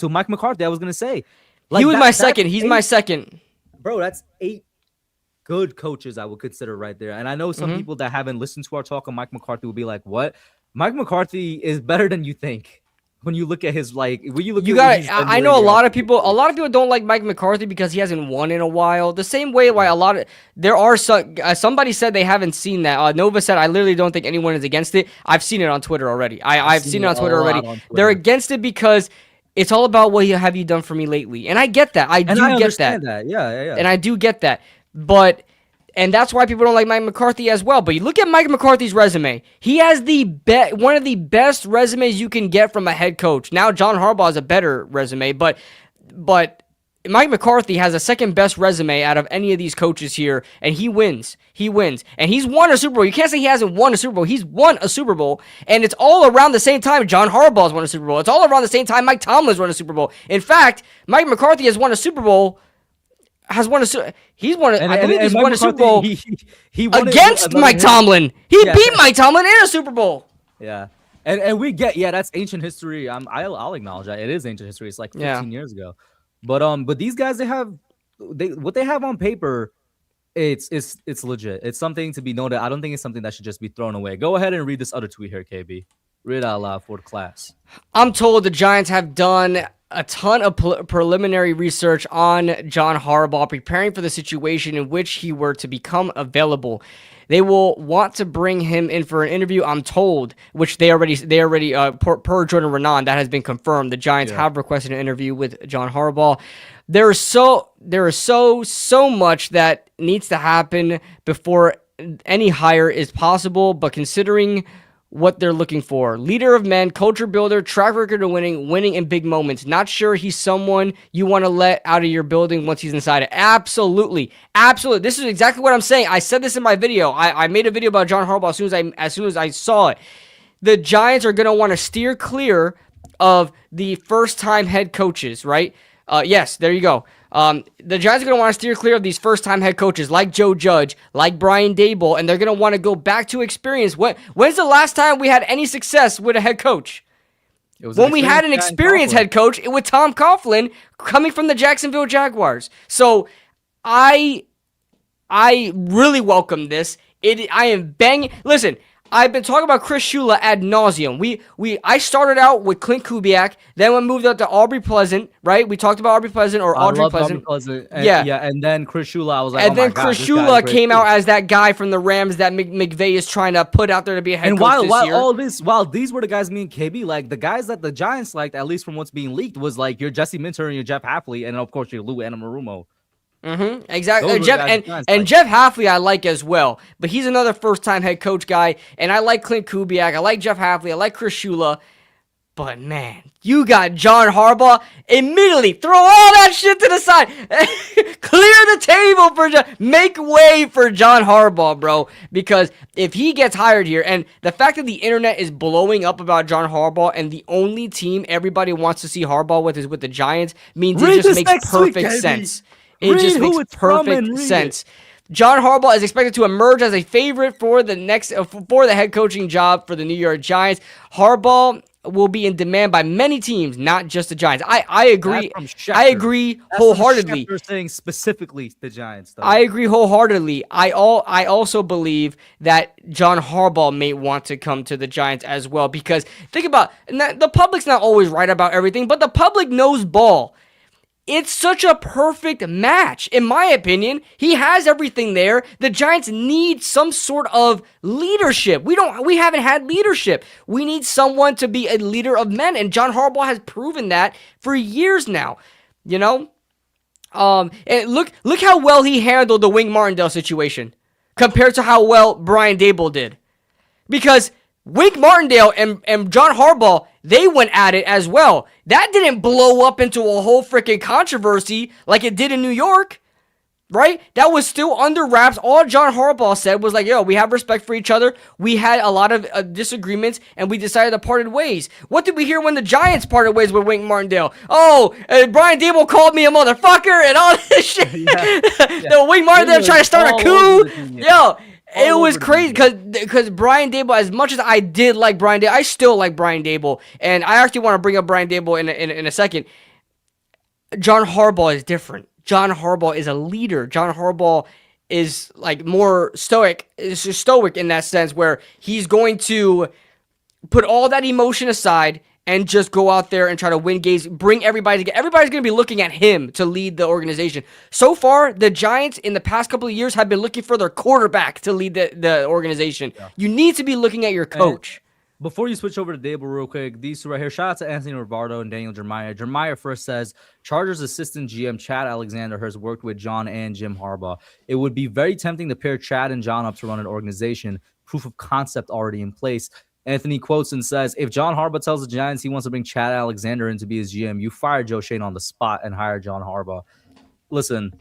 Mike McCarthy. I was gonna say, he was my second. He's my second. Bro, that's 8 good coaches I would consider right there. And I know some people that haven't listened to our talk on Mike McCarthy will be like, "What? Mike McCarthy is better than you think." When you look at his I know a lot of people don't like Mike McCarthy because he hasn't won in a while. The same way why there are some, somebody said they haven't seen that. Nova said, I literally don't think anyone is against it. I've seen it on Twitter already. I've seen it on Twitter already. They're against it because it's all about what have you done for me lately. And I get that. I do get that. Yeah. And I do get that. And that's why people don't like Mike McCarthy as well. But you look at Mike McCarthy's resume. He has one of the best resumes you can get from a head coach. Now, John Harbaugh has a better resume, but Mike McCarthy has a second best resume out of any of these coaches here, and he wins. And he's won a Super Bowl. You can't say he hasn't won a Super Bowl. He's won a Super Bowl, and it's all around the same time John Harbaugh's won a Super Bowl. It's all around the same time Mike Tomlin's won a Super Bowl. In fact, Mike McCarthy has won a Super Bowl. He's won a Super Bowl he won against Mike Tomlin. He beat Mike Tomlin in a Super Bowl. Yeah. And we get, that's ancient history. I'll acknowledge that. It is ancient history. It's like 15 years ago. But these guys, what they have on paper, it's legit. It's something to be noted. I don't think it's something that should just be thrown away. Go ahead and read this other tweet here, KB. Read it out loud for the class. I'm told the Giants have done a ton of preliminary research on John Harbaugh, preparing for the situation in which he were to become available. They will want to bring him in for an interview, I'm told, which they already per Jordan Renan, that has been confirmed. The Giants have requested an interview with John Harbaugh. There is so much that needs to happen before any hire is possible, but considering what they're looking for: leader of men, culture builder, track record of winning in big moments. Not sure he's someone you want to let out of your building once he's inside it. Absolutely. This is exactly what I'm saying. I said this in my video. I made a video about John Harbaugh as soon as I saw it. The Giants are going to want to steer clear of the first-time head coaches, right? Yes, there you go. The Giants are going to want to steer clear of these first-time head coaches like Joe Judge, like Brian Daboll, and they're going to want to go back to experience. When's the last time we had any success with a head coach? When we had an experienced head coach with Tom Coughlin coming from the Jacksonville Jaguars. So I really welcome this. I am banging. Listen, I've been talking about Chris Shula ad nauseum. I started out with Clint Kubiak, then we moved up to Aubrey Pleasant, right? We talked about Aubrey Pleasant or Audrey Pleasant. And then Chris Shula, I was like, and then Chris Shula came out as that guy from the Rams that McVay is trying to put out there to be a head coach this year. While these were the guys me and KB, like the guys that the Giants liked, at least from what's being leaked, was like your Jesse Minter and your Jeff Hafley, and of course your Lou Anarumo. Exactly. Jeff Hafley I like as well, but he's another first-time head coach guy, and I like Clint Kubiak, I like Jeff Hafley, I like Chris Shula, But man, you got John Harbaugh. Immediately throw all that shit to the side. Clear the table for make way for John Harbaugh, bro. Because if he gets hired here, and the fact that the internet is blowing up about John Harbaugh, and the only team everybody wants to see Harbaugh with is with the Giants, means it just makes perfect sense. It just makes perfect sense. John Harbaugh is expected to emerge as a favorite for the head coaching job for the New York Giants. Harbaugh will be in demand by many teams, not just the Giants. I agree. I agree wholeheartedly. You're saying specifically the Giants, though. I agree wholeheartedly. I also believe that John Harbaugh may want to come to the Giants as well, because think about the public's not always right about everything, but the public knows ball. It's such a perfect match, in my opinion. He has everything there. The Giants need some sort of leadership. We haven't had leadership. We need someone to be a leader of men, and John Harbaugh has proven that for years now. You know, and look how well he handled the Wink Martindale situation compared to how well Brian Daboll did, because Wink Martindale and John Harbaugh, they went at it as well. That didn't blow up into a whole freaking controversy like it did in New York, right? That was still under wraps. All John Harbaugh said was like, yo, we have respect for each other. We had a lot of disagreements, and we decided to parted ways. What did we hear when the Giants parted ways with Wink Martindale? Oh, Brian Daboll called me a motherfucker and all this shit. The Wink Martindale trying to start a coup. Yo. It was crazy because Brian Daboll, as much as I did like Brian Daboll, I still like Brian Daboll, and I actually want to bring up Brian Daboll in a second. John Harbaugh is different. John Harbaugh is a leader. John Harbaugh is like more stoic in that sense, where he's going to put all that emotion aside and just go out there and try to win games, bring everybody together. Everybody's going to be looking at him to lead the organization. So far, the Giants in the past couple of years have been looking for their quarterback to lead the organization. Yeah. You need to be looking at your coach. And before you switch over to Daboll real quick, these two right here, shout out to Anthony Rivardo and Daniel Jeremiah. Jeremiah first says, Chargers assistant GM Chad Alexander has worked with John and Jim Harbaugh. It would be very tempting to pair Chad and John up to run an organization. Proof of concept already in place. Anthony quotes and says, if John Harbaugh tells the Giants he wants to bring Chad Alexander in to be his GM, you fire Joe Schoen on the spot and hire John Harbaugh. Listen,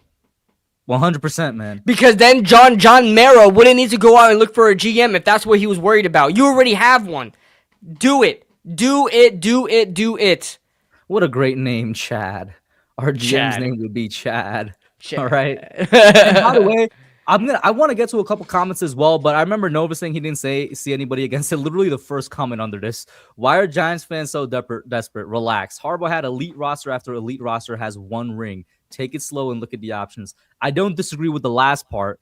100%, man. Because then John Mara wouldn't need to go out and look for a GM if that's what he was worried about. You already have one. Do it. Do it. What a great name, Chad. Our GM's name would be Chad. All right. And by the way, I want to get to a couple comments as well, but I remember Nova saying he didn't see anybody against it. Literally the first comment under this. Why are Giants fans so desperate? Relax. Harbaugh had elite roster after elite roster has one ring. Take it slow and look at the options. I don't disagree with the last part.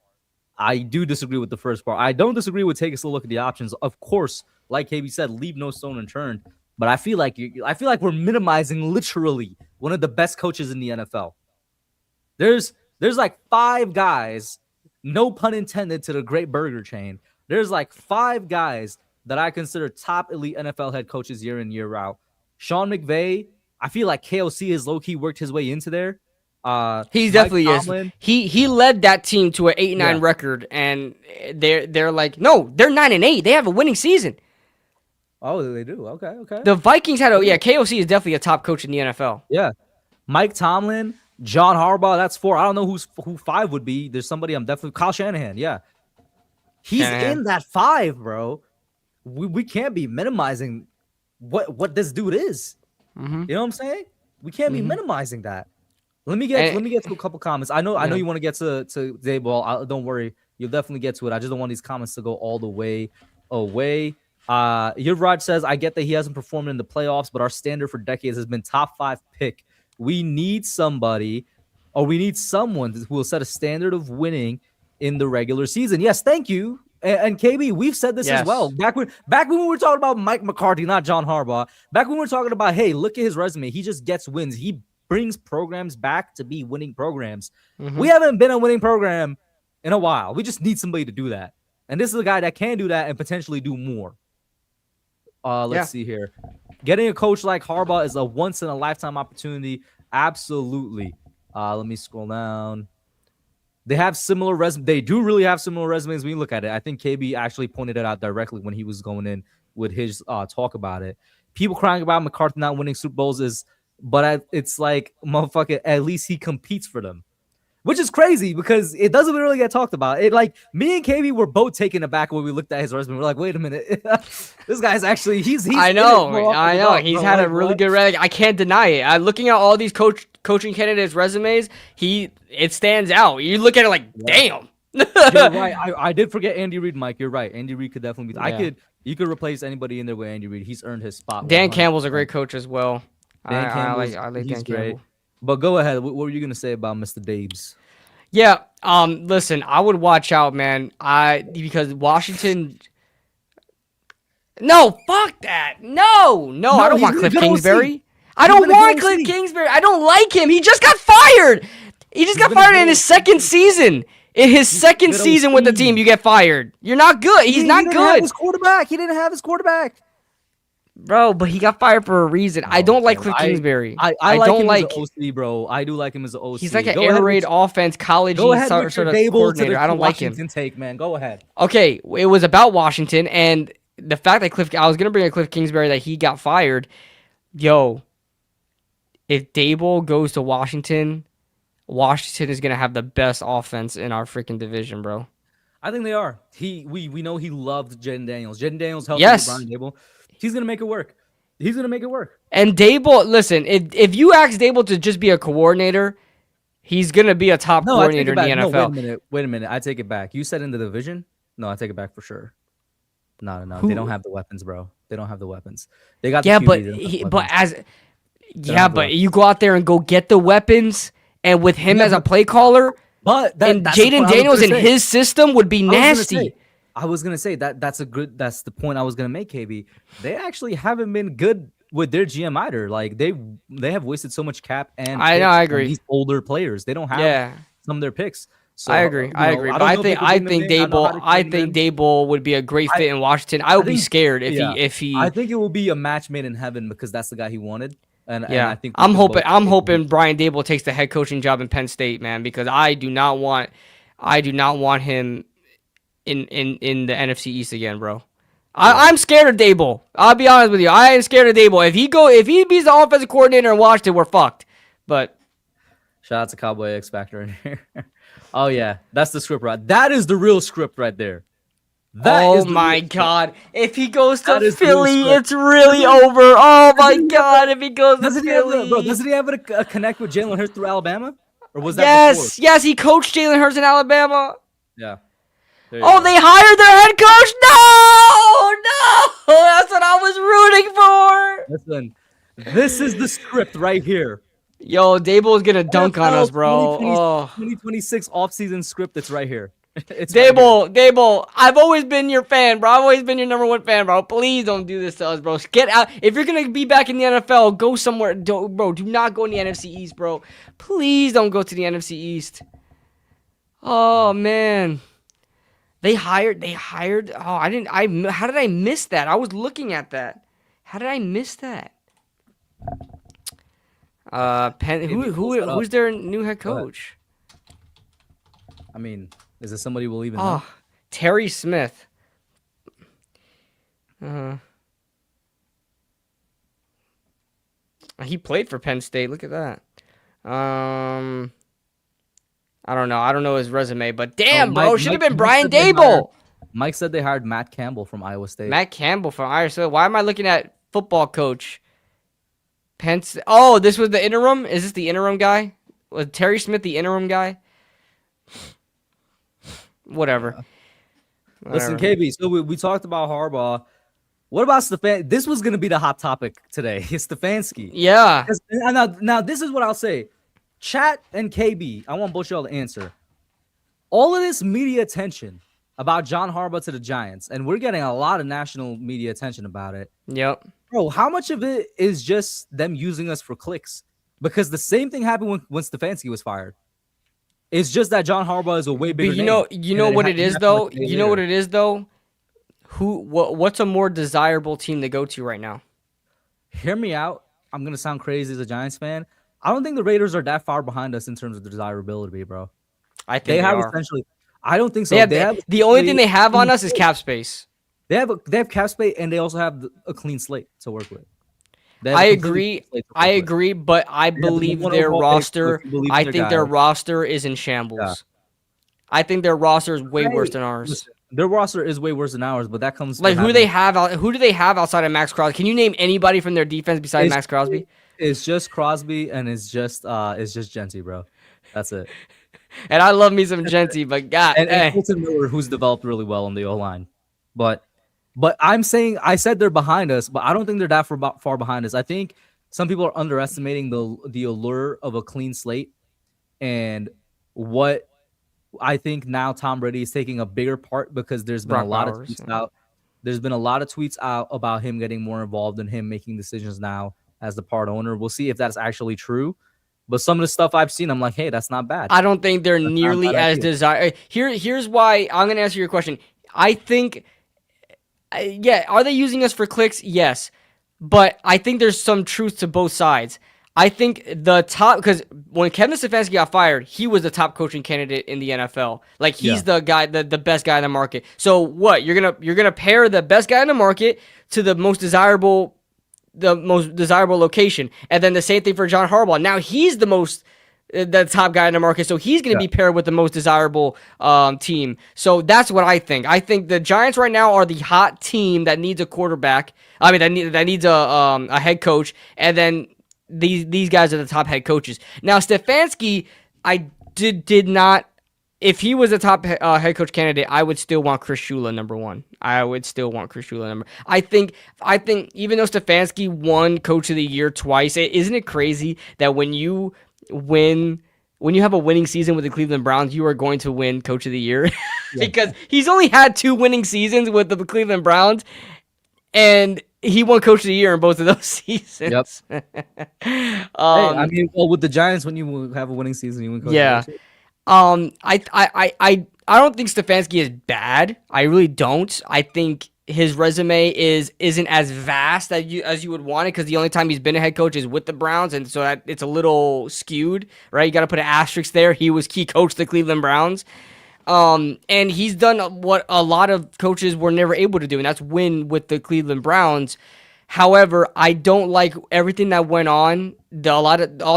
I do disagree with the first part. I don't disagree with take a slow look at the options. Of course, like KB said, leave no stone unturned. But I feel like we're minimizing literally one of the best coaches in the NFL. There's like 5 guys. No pun intended to the great burger chain. There's like 5 guys that I consider top elite NFL head coaches year in, year out. Sean McVay, I feel like KOC has low-key worked his way into there. He definitely is. He led that team to an 8-9 record, and they're like, no, they're 9-8. They have a winning season. Oh, they do. Okay. The Vikings had KOC is definitely a top coach in the NFL. Yeah. Mike Tomlin, John Harbaugh, that's 4. I don't know who 5 would be. There's somebody I'm definitely Kyle Shanahan. Yeah, he's in that 5, bro. We can't be minimizing what this dude is. Mm-hmm. You know what I'm saying? We can't be minimizing that. Let me get to a couple comments. I know you want to get to Daboll. Don't worry, you'll definitely get to it. I just don't want these comments to go all the way away. Yuvraj says, I get that he hasn't performed in the playoffs, but our standard for decades has been top 5 pick. We need somebody, or we need someone who will set a standard of winning in the regular season. Yes, thank you. And KB, we've said this as well. Back when we were talking about Mike McCarthy, not John Harbaugh. Back when we were talking about, hey, look at his resume. He just gets wins. He brings programs back to be winning programs. Mm-hmm. We haven't been a winning program in a while. We just need somebody to do that. And this is a guy that can do that and potentially do more. Let's see here. Getting a coach like Harbaugh is a once-in-a-lifetime opportunity. Absolutely. Let me scroll down. They have similar resumes. They do really have similar resumes when you look at it. I think KB actually pointed it out directly when he was going in with his talk about it. people crying about McCarthy not winning Super Bowls it's like, motherfucker, at least he competes for them. Which is crazy because it doesn't really get talked about. It like me and KB were both taken aback when we looked at his resume. We're like, wait a minute, this guy's actually he's. I know. He's had a really good resume. I can't deny it. Looking at all these coaching candidates' resumes, it stands out. You look at it like, damn. You're right. I did forget Andy Reid, Mike. You're right. Andy Reid could definitely be. You could replace anybody in there with Andy Reid. He's earned his spot. Dan Campbell's a great coach as well. I like Dan Campbell. But go ahead. What were you gonna say about Mr. Dabes? Yeah. Listen, I would watch out, man. Because Washington. No, fuck that. No, I don't want Cliff Kingsbury. I don't want Cliff Kingsbury. I don't like him. He just got fired. He just got fired in his second season. In his second season with the team, you get fired. You're not good. He's not good. He didn't have his quarterback. Bro, but he got fired for a reason. I don't like Cliff Kingsbury. I don't like him as an OC, bro. I do like him as an OC. He's like an air raid offense college sort of coordinator. I don't like him. Take, man. Go ahead. Okay, it was about Washington and the fact that I was gonna bring up Cliff Kingsbury that he got fired. Yo, if Dable goes to Washington is gonna have the best offense in our freaking division, bro. I think they are. We know he loved Jaden Daniels. Jaden Daniels helped Brian Dable. He's going to make it work. And Dable, listen, if you ask Dable to just be a coordinator, he's going to be a top coordinator in the NFL. No, wait a minute. I take it back. You said in the division? No, I take it back for sure. No. They don't have the weapons, bro. They don't have the weapons. They got the QB, but you go out there and go get the weapons, and with him as a play caller, Jaden Daniels in his system would be nasty. I was gonna say that's the point I was gonna make, KB. They actually haven't been good with their GM either. Like they have wasted so much cap and I agree. These older players, they don't have some of their picks. So, I agree. But I think Dable would be a great fit in Washington. I would be scared if he. I think it will be a match made in heaven because that's the guy he wanted. And I think I'm hoping Brian Dable takes the head coaching job in Penn State, man, because I do not want him in the NFC East again, bro. I'm scared of Dable. I'll be honest with you. I am scared of Dable. If he beats the offensive coordinator in Washington, we're fucked. But shout out to Cowboy X Factor in here. Oh yeah, that's the script right. That is the real script right there. Oh my God! If he goes to Philly, it's really over. Oh my God! If he goes to Philly, doesn't he have a connect with Jalen Hurts through Alabama? Or was that before? Yes, he coached Jalen Hurts in Alabama. Yeah. Oh, they hired their head coach? No! That's what I was rooting for. Listen, this is the script right here. Yo, Dable is gonna dunk on us, bro. 2026 offseason script that's right here. It's Dable, I've always been your fan, bro. I've always been your number one fan, bro. Please don't do this to us, bro. Get out. If you're gonna be back in the NFL, go somewhere. Do not go in the NFC East, bro. Please don't go to the NFC East. Oh man. They hired. Oh, how did I miss that? I was looking at that. How did I miss that? Who's their new head coach? I mean, is it somebody we'll even know? Terry Smith. He played for Penn State. Look at that. I don't know. I don't know his resume, but damn, bro, should have been Brian Dable. Mike said they hired Matt Campbell from Iowa State. Matt Campbell from Iowa State. Why am I looking at football coach? Pence. Oh, this was the interim? Is this the interim guy? Was Terry Smith the interim guy? Whatever. Listen, KB, so we talked about Harbaugh. What about Stefan? This was going to be the hot topic today. It's Stefanski. Yeah. Now, this is what I'll say. Chat and KB, I want both y'all to answer. All of this media attention about John Harbaugh to the Giants, and we're getting a lot of national media attention about it. Yep. Bro, how much of it is just them using us for clicks? Because the same thing happened when Stefanski was fired. It's just that John Harbaugh is a way bigger name. You know what it is though? You know what it is though? What's a more desirable team to go to right now? Hear me out. I'm gonna sound crazy as a Giants fan. I don't think the Raiders are that far behind us in terms of desirability, bro. I think they have are. Essentially. I don't think so. The only thing they have on us is cap space. They have cap space, and they also have a clean slate to work with. They have I a completely agree. clean slate to I work with. agree, but I They have the number believe one their overall pick, so if roster. you believe in I their think guy, their roster is in yeah. shambles. I think their roster is way worse than ours. Listen, their roster is way worse than ours, but that comes with Like having who do they have outside of Max Crosby? Can you name anybody from their defense besides it's Max Crosby? it's just Crosby and it's just Genty, bro. That's it. And I love me some Genty, but God, And Colton Miller, who's developed really well on the O line, but I'm saying I said they're behind us, but I don't think they're that far behind us. I think some people are underestimating the allure of a clean slate and what I think now Tom Brady is taking a bigger part because there's been a Brock lot of Bowers. tweets out. There's been a lot of tweets out about him getting more involved and him making decisions now as the part owner. We'll see if that's actually true. But some of the stuff I've seen, I'm like, hey, that's not bad. I don't think they're That's not a nearly bad as idea. desired. Here's why I'm gonna answer your question. I think, yeah, are they using us for clicks? Yes, but I think there's some truth to both sides. I think the top, because when Kevin Stefanski got fired, he was the top coaching candidate in the NFL. Like he's the guy, the best guy in the market. So what? You're gonna pair the best guy in the market to the most desirable location, and then the same thing for John Harbaugh. Now he's the top guy in the market, so he's going to be paired with the most desirable team. So that's what I think. I think the Giants right now are the hot team that needs a quarterback. I mean, that needs a head coach, and then these guys are the top head coaches. Now Stefanski, I did not. If he was a top head coach candidate, I would still want Chris Shula number one. I would still want Chris Shula number. I think even though Stefanski won Coach of the Year twice, isn't it crazy that when you have a winning season with the Cleveland Browns, you are going to win Coach of the Year? Because he's only had 2 winning seasons with the Cleveland Browns, and he won Coach of the Year in both of those seasons. Yep. I mean, well, with the Giants, when you have a winning season, you win Coach of the Year. I don't think Stefanski is bad. I really don't. I think his resume isn't as vast as you would want it, because the only time he's been a head coach is with the Browns, and so that it's a little skewed, right? You got to put an asterisk there. He was key coach of the Cleveland Browns, and he's done what a lot of coaches were never able to do, and that's win with the Cleveland Browns. However, I don't like everything that went on. All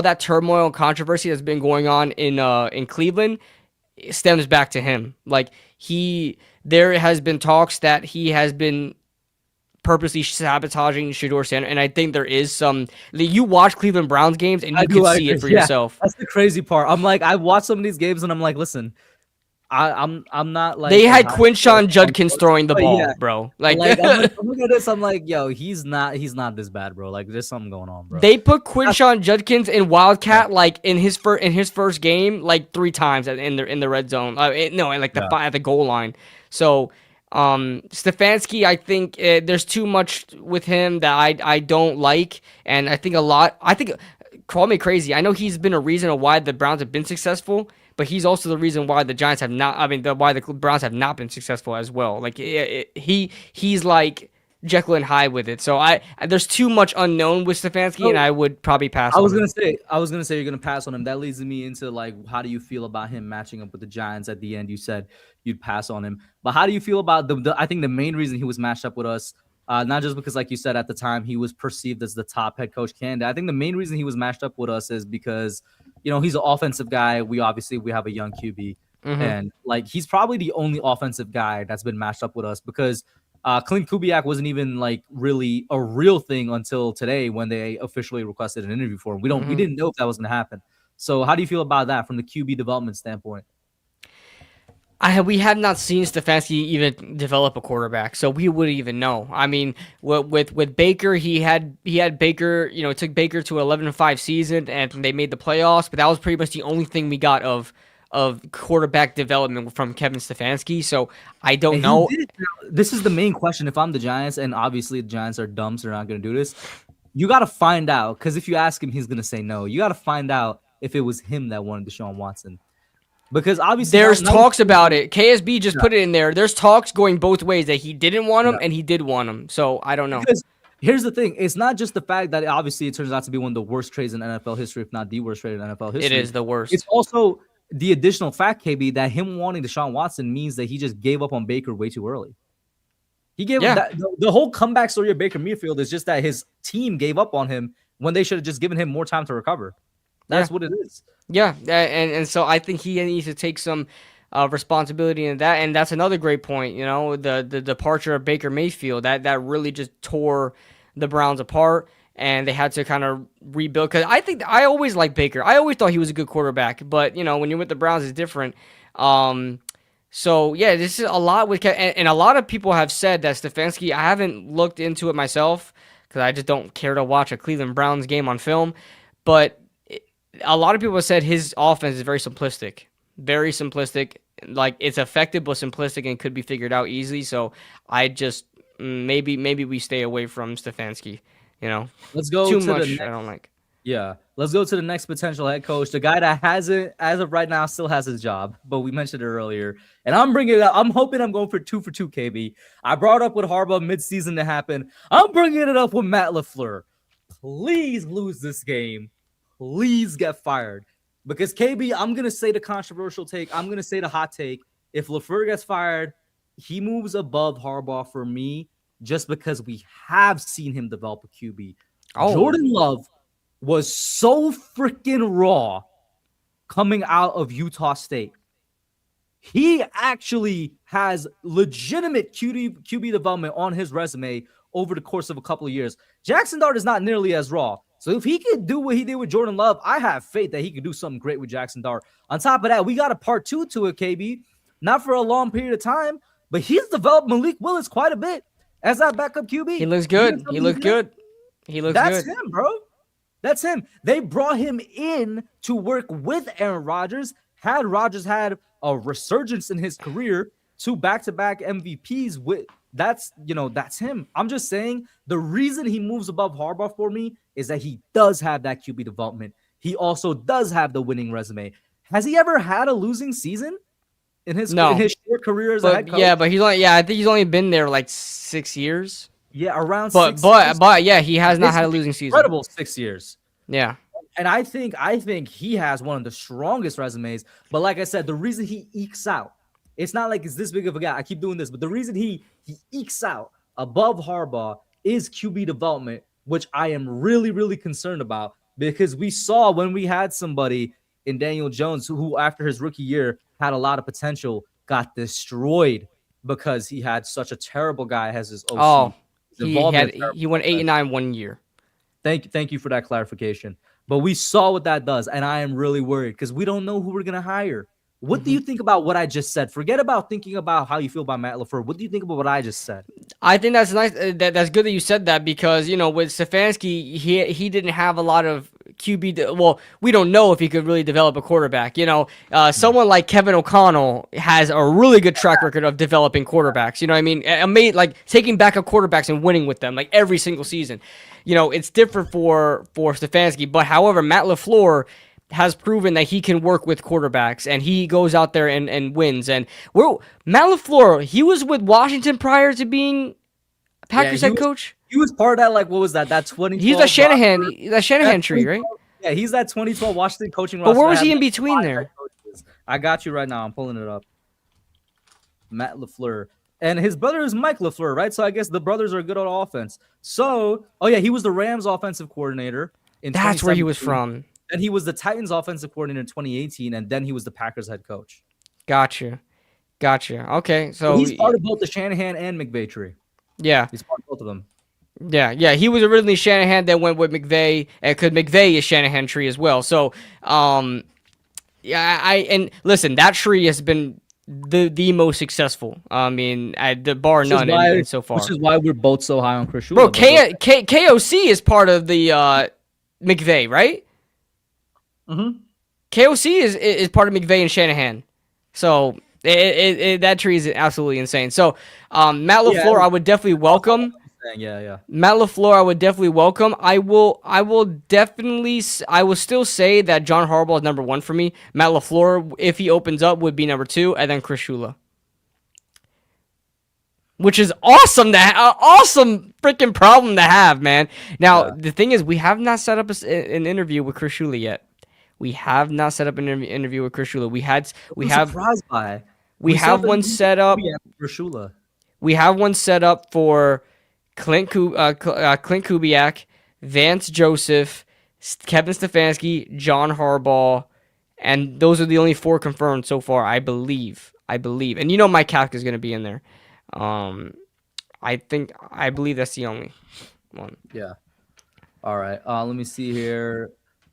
that turmoil and controversy that's been going on in Cleveland stems back to him. Like there has been talks that he has been purposely sabotaging Shedeur Sanders, and I think there is some. You watch Cleveland Browns games and you can see it for yourself. That's the crazy part. I'm like, I watch some of these games and I'm like, listen, I'm not like they had Quinshawn Judkins throwing the ball, bro. Like I'm looking at this, I'm like, yo, he's not this bad, bro. Like there's something going on, bro. They put Quinshawn Judkins in Wildcat like in his first game like 3 times in the red zone. At the goal line. So Stefanski, I think there's too much with him that I don't like, and I think call me crazy. I know he's been a reason of why the Browns have been successful, but he's also the reason why the Giants have not. I mean, why the Browns have not been successful as well. Like he's like Jekyll and Hyde with it. So there's too much unknown with Stefanski, and I would probably pass. I was gonna say you're gonna pass on him. That leads me into like, how do you feel about him matching up with the Giants at the end? You said you'd pass on him, but how do you feel about I think the main reason he was matched up with us, not just because, like you said, at the time he was perceived as the top head coach candidate. I think the main reason he was matched up with us is because, he's an offensive guy. We have a young QB, and like he's probably the only offensive guy that's been matched up with us, because Clint Kubiak wasn't even like really a real thing until today when they officially requested an interview for him. We didn't know if that was going to happen. So how do you feel about that from the QB development standpoint? We have not seen Stefanski even develop a quarterback, so we wouldn't even know. I mean, with Baker, he had Baker. It took Baker to an 11-5 season, and they made the playoffs. But that was pretty much the only thing we got of quarterback development from Kevin Stefanski. So I don't know. This is the main question. If I'm the Giants, and obviously the Giants are dumb, so they're not going to do this. You got to find out, because if you ask him, he's going to say no. You got to find out if it was him that wanted Deshaun Watson. Because obviously there's talks about it. KSB just put it in there. There's talks going both ways that he didn't want him and he did want him. So I don't know. Because here's the thing. It's not just the fact that obviously it turns out to be one of the worst trades in NFL history, if not the worst trade in NFL history. It is the worst. It's also the additional fact, KB, that him wanting Deshaun Watson means that he just gave up on Baker way too early. He gave that the whole comeback story of Baker Mayfield is just that his team gave up on him when they should have just given him more time to recover. That's what it is. Yeah, and so I think he needs to take some responsibility in that, and that's another great point. You know, the departure of Baker Mayfield that really just tore the Browns apart, and they had to kind of rebuild. Because I always liked Baker. I always thought he was a good quarterback, but you know, when you're with the Browns, it's different. So yeah, this is a lot with, and a lot of people have said that Stefanski. I haven't looked into it myself because I just don't care to watch a Cleveland Browns game on film, but a lot of people have said his offense is very simplistic. Very simplistic. Like, it's effective but simplistic and could be figured out easily. So I just maybe we stay away from Stefanski. You know, let's go too to much. the next, I don't like. Yeah, let's go to the next potential head coach, the guy that hasn't, as of right now, still has his job. But we mentioned it earlier, and I'm bringing it up. I'm hoping I'm going for 2 for 2, KB. I brought up with Harbaugh midseason to happen. I'm bringing it up with Matt LaFleur. Please lose this game. Please get fired. Because, KB, I'm going to say the controversial take. I'm going to say the hot take. If LaFleur gets fired, he moves above Harbaugh for me just because we have seen him develop a QB. Jordan Love was so freaking raw coming out of Utah State. He actually has legitimate QB development on his resume over the course of a couple of years. Jackson Dart is not nearly as raw. So if he could do what he did with Jordan Love, I have faith that he could do something great with Jackson Dart. On top of that, we got a part 2 to it, KB. Not for a long period of time, but he's developed Malik Willis quite a bit as that backup QB. He looks good. He looks good. That's him, bro. That's him. They brought him in to work with Aaron Rodgers. Had Rodgers had a resurgence in his career, 2 back-to-back MVPs with that's him. I'm just saying the reason he moves above Harbaugh for me is that he does have that QB development. He also does have the winning resume. Has he ever had a losing season in his short career as a head coach? Yeah, but I think he's only been there like 6 years. Yeah, around 6 years. But yeah, he has not had a losing season. Incredible 6 years. Yeah. And I think he has one of the strongest resumes. But like I said, the reason he ekes out, it's not like it's this big of a guy. I keep doing this, but the reason he ekes out above Harbaugh is QB development, which I am really, really concerned about because we saw when we had somebody in Daniel Jones who after his rookie year had a lot of potential, got destroyed because he had such a terrible guy as his OC. Oh, he went 8-9 1 year. Thank you for that clarification. But we saw what that does, and I am really worried because we don't know who we're going to hire. What do you think about what I just said? Forget about thinking about how you feel about Matt LaFleur. What do you think about what I just said? I think that's nice. That's good that you said that because, with Stefanski, he didn't have a lot of QB. Well, we don't know if he could really develop a quarterback. Someone like Kevin O'Connell has a really good track record of developing quarterbacks. You know what I mean? Like taking backup quarterbacks and winning with them like every single season. It's different for Stefanski. But however, Matt LaFleur has proven that he can work with quarterbacks and he goes out there and wins. And Matt LaFleur, he was with Washington prior to being Packers head coach. He was part of that, like, what was that? That 2012. He's that Shanahan tree, right? Yeah, he's that 2012 Washington coaching roster. But where was he in between there? I got you right now. I'm pulling it up. Matt LaFleur. And his brother is Mike LaFleur, right? So I guess the brothers are good on offense. So, he was the Rams offensive coordinator in 2017. That's where he was from. And he was the Titans offensive coordinator in 2018, and then he was the Packers head coach. Gotcha. Okay, so he's part of both the Shanahan and McVay tree. Yeah. He's part of both of them. Yeah. He was originally Shanahan, then went with McVay, and because McVay is Shanahan tree as well. So, and listen, that tree has been the most successful. I mean, the bar none so far. Which is why we're both so high on Chris Shula. Bro, KOC is part of the McVay, right? Mm-hmm. KOC is part of McVay and Shanahan. So that tree is absolutely insane. So Matt LaFleur, I would definitely welcome. Yeah. Matt LaFleur, I would definitely welcome. I will still say that John Harbaugh is number 1 for me. Matt LaFleur, if he opens up, would be number 2, and then Chris Shula. Which is awesome awesome freaking problem to have, man. Now, The thing is, we have not set up an interview with Chris Shula yet. We have not set up an interview with Chris Shula. We have one set up. For Shula. We have one set up for Clint Kubiak, Vance Joseph, Kevin Stefanski, John Harbaugh, and those are the only 4 confirmed so far, I believe. And Mike Kafka is going to be in there. I believe that's the only one. Yeah. All right. Let me see here.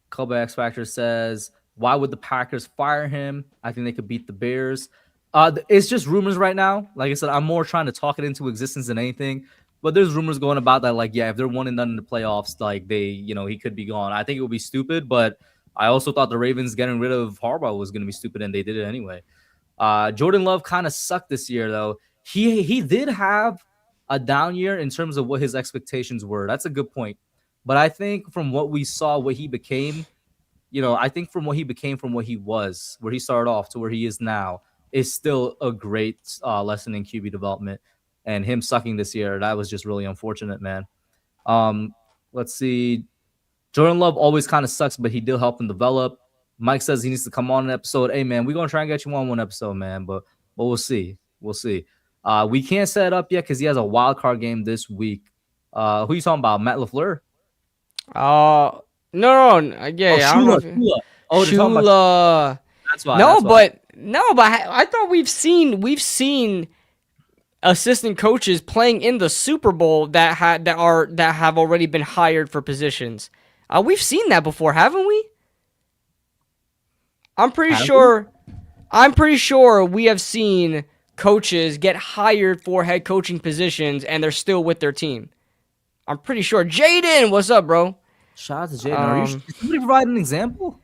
Kobe X Factor says, why would the Packers fire him? I think they could beat the Bears. It's just rumors right now. Like I said, I'm more trying to talk it into existence than anything. But there's rumors going about that, like, yeah, if they're 1-0 in the playoffs, like he could be gone. I think it would be stupid, but I also thought the Ravens getting rid of Harbaugh was going to be stupid, and they did it anyway. Jordan Love kind of sucked this year, though. He did have a down year in terms of what his expectations were. That's a good point. But I think from what we saw, what he became, I think from what he became from what he was, where he started off to where he is now, is still a great lesson in QB development. And him sucking this year, that was just really unfortunate, man. Let's see. Jordan Love always kind of sucks, but he did help him develop. Mike says he needs to come on an episode. Hey, man, we're going to try and get you on one episode, man. But we'll see. We'll see. We can't set it up yet because he has a wild card game this week. Who you talking about? Matt LaFleur? No. Yeah. Shula. Oh, Shula. That's why. But I thought we've seen assistant coaches playing in the Super Bowl that have already been hired for positions. We've seen that before, haven't we? I'm pretty sure we have seen coaches get hired for head coaching positions and they're still with their team. I'm pretty sure. Jaden, what's up, bro? Shout out to Jaden. Did somebody provide an example?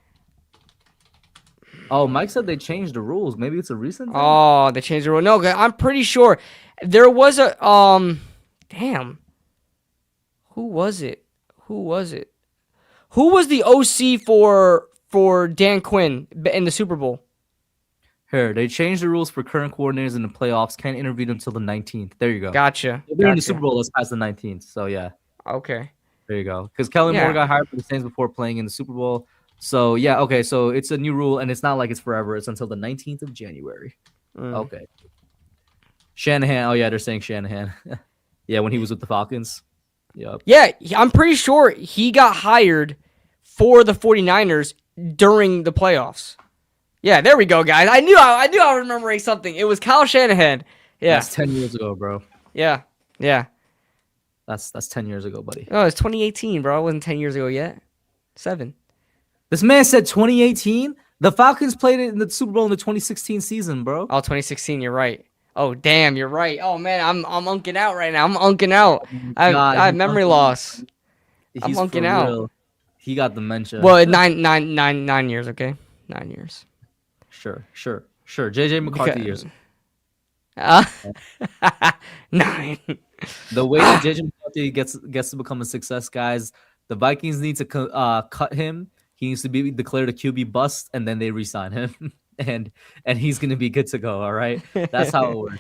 Oh, Mike said they changed the rules. Maybe it's a recent thing? Oh, they changed the rule. No, I'm pretty sure there was a damn. Who was it? Who was the OC for Dan Quinn in the Super Bowl? Here, they changed the rules for current coordinators in the playoffs. Can't interview them until the 19th. There you go. Gotcha. If they're in the Super Bowl, let's pass the 19th. So, yeah. Okay. There you go. Because Kellen Moore got hired for the Saints before playing in the Super Bowl. So, yeah, okay. So, it's a new rule, and it's not like it's forever. It's until the 19th of January. Okay. Shanahan. Oh, yeah, they're saying Shanahan. Yeah, when he was with the Falcons. Yep. Yeah, I'm pretty sure he got hired for the 49ers during the playoffs. Yeah, there we go, guys. I knew I was remembering something. It was Kyle Shanahan. Yeah. That's 10 years ago, bro. Yeah. That's 10 years ago, buddy. Oh, it's 2018, bro. It wasn't 10 years ago yet. 7. This man said 2018? The Falcons played it in the Super Bowl in the 2016 season, bro. Oh, 2016, you're right. Oh, damn, you're right. Oh, man, I'm unking out right now. I'm unking out. I have memory loss. I'm unking out. Real. He got dementia. Well, 9 years, okay? 9 years. Sure. JJ McCarthy years. 9. The way that JJ McCarthy gets to become a success, guys, the Vikings need to cut him. He needs to be declared a QB bust, and then they re-sign him, and he's gonna be good to go. All right, that's how it works.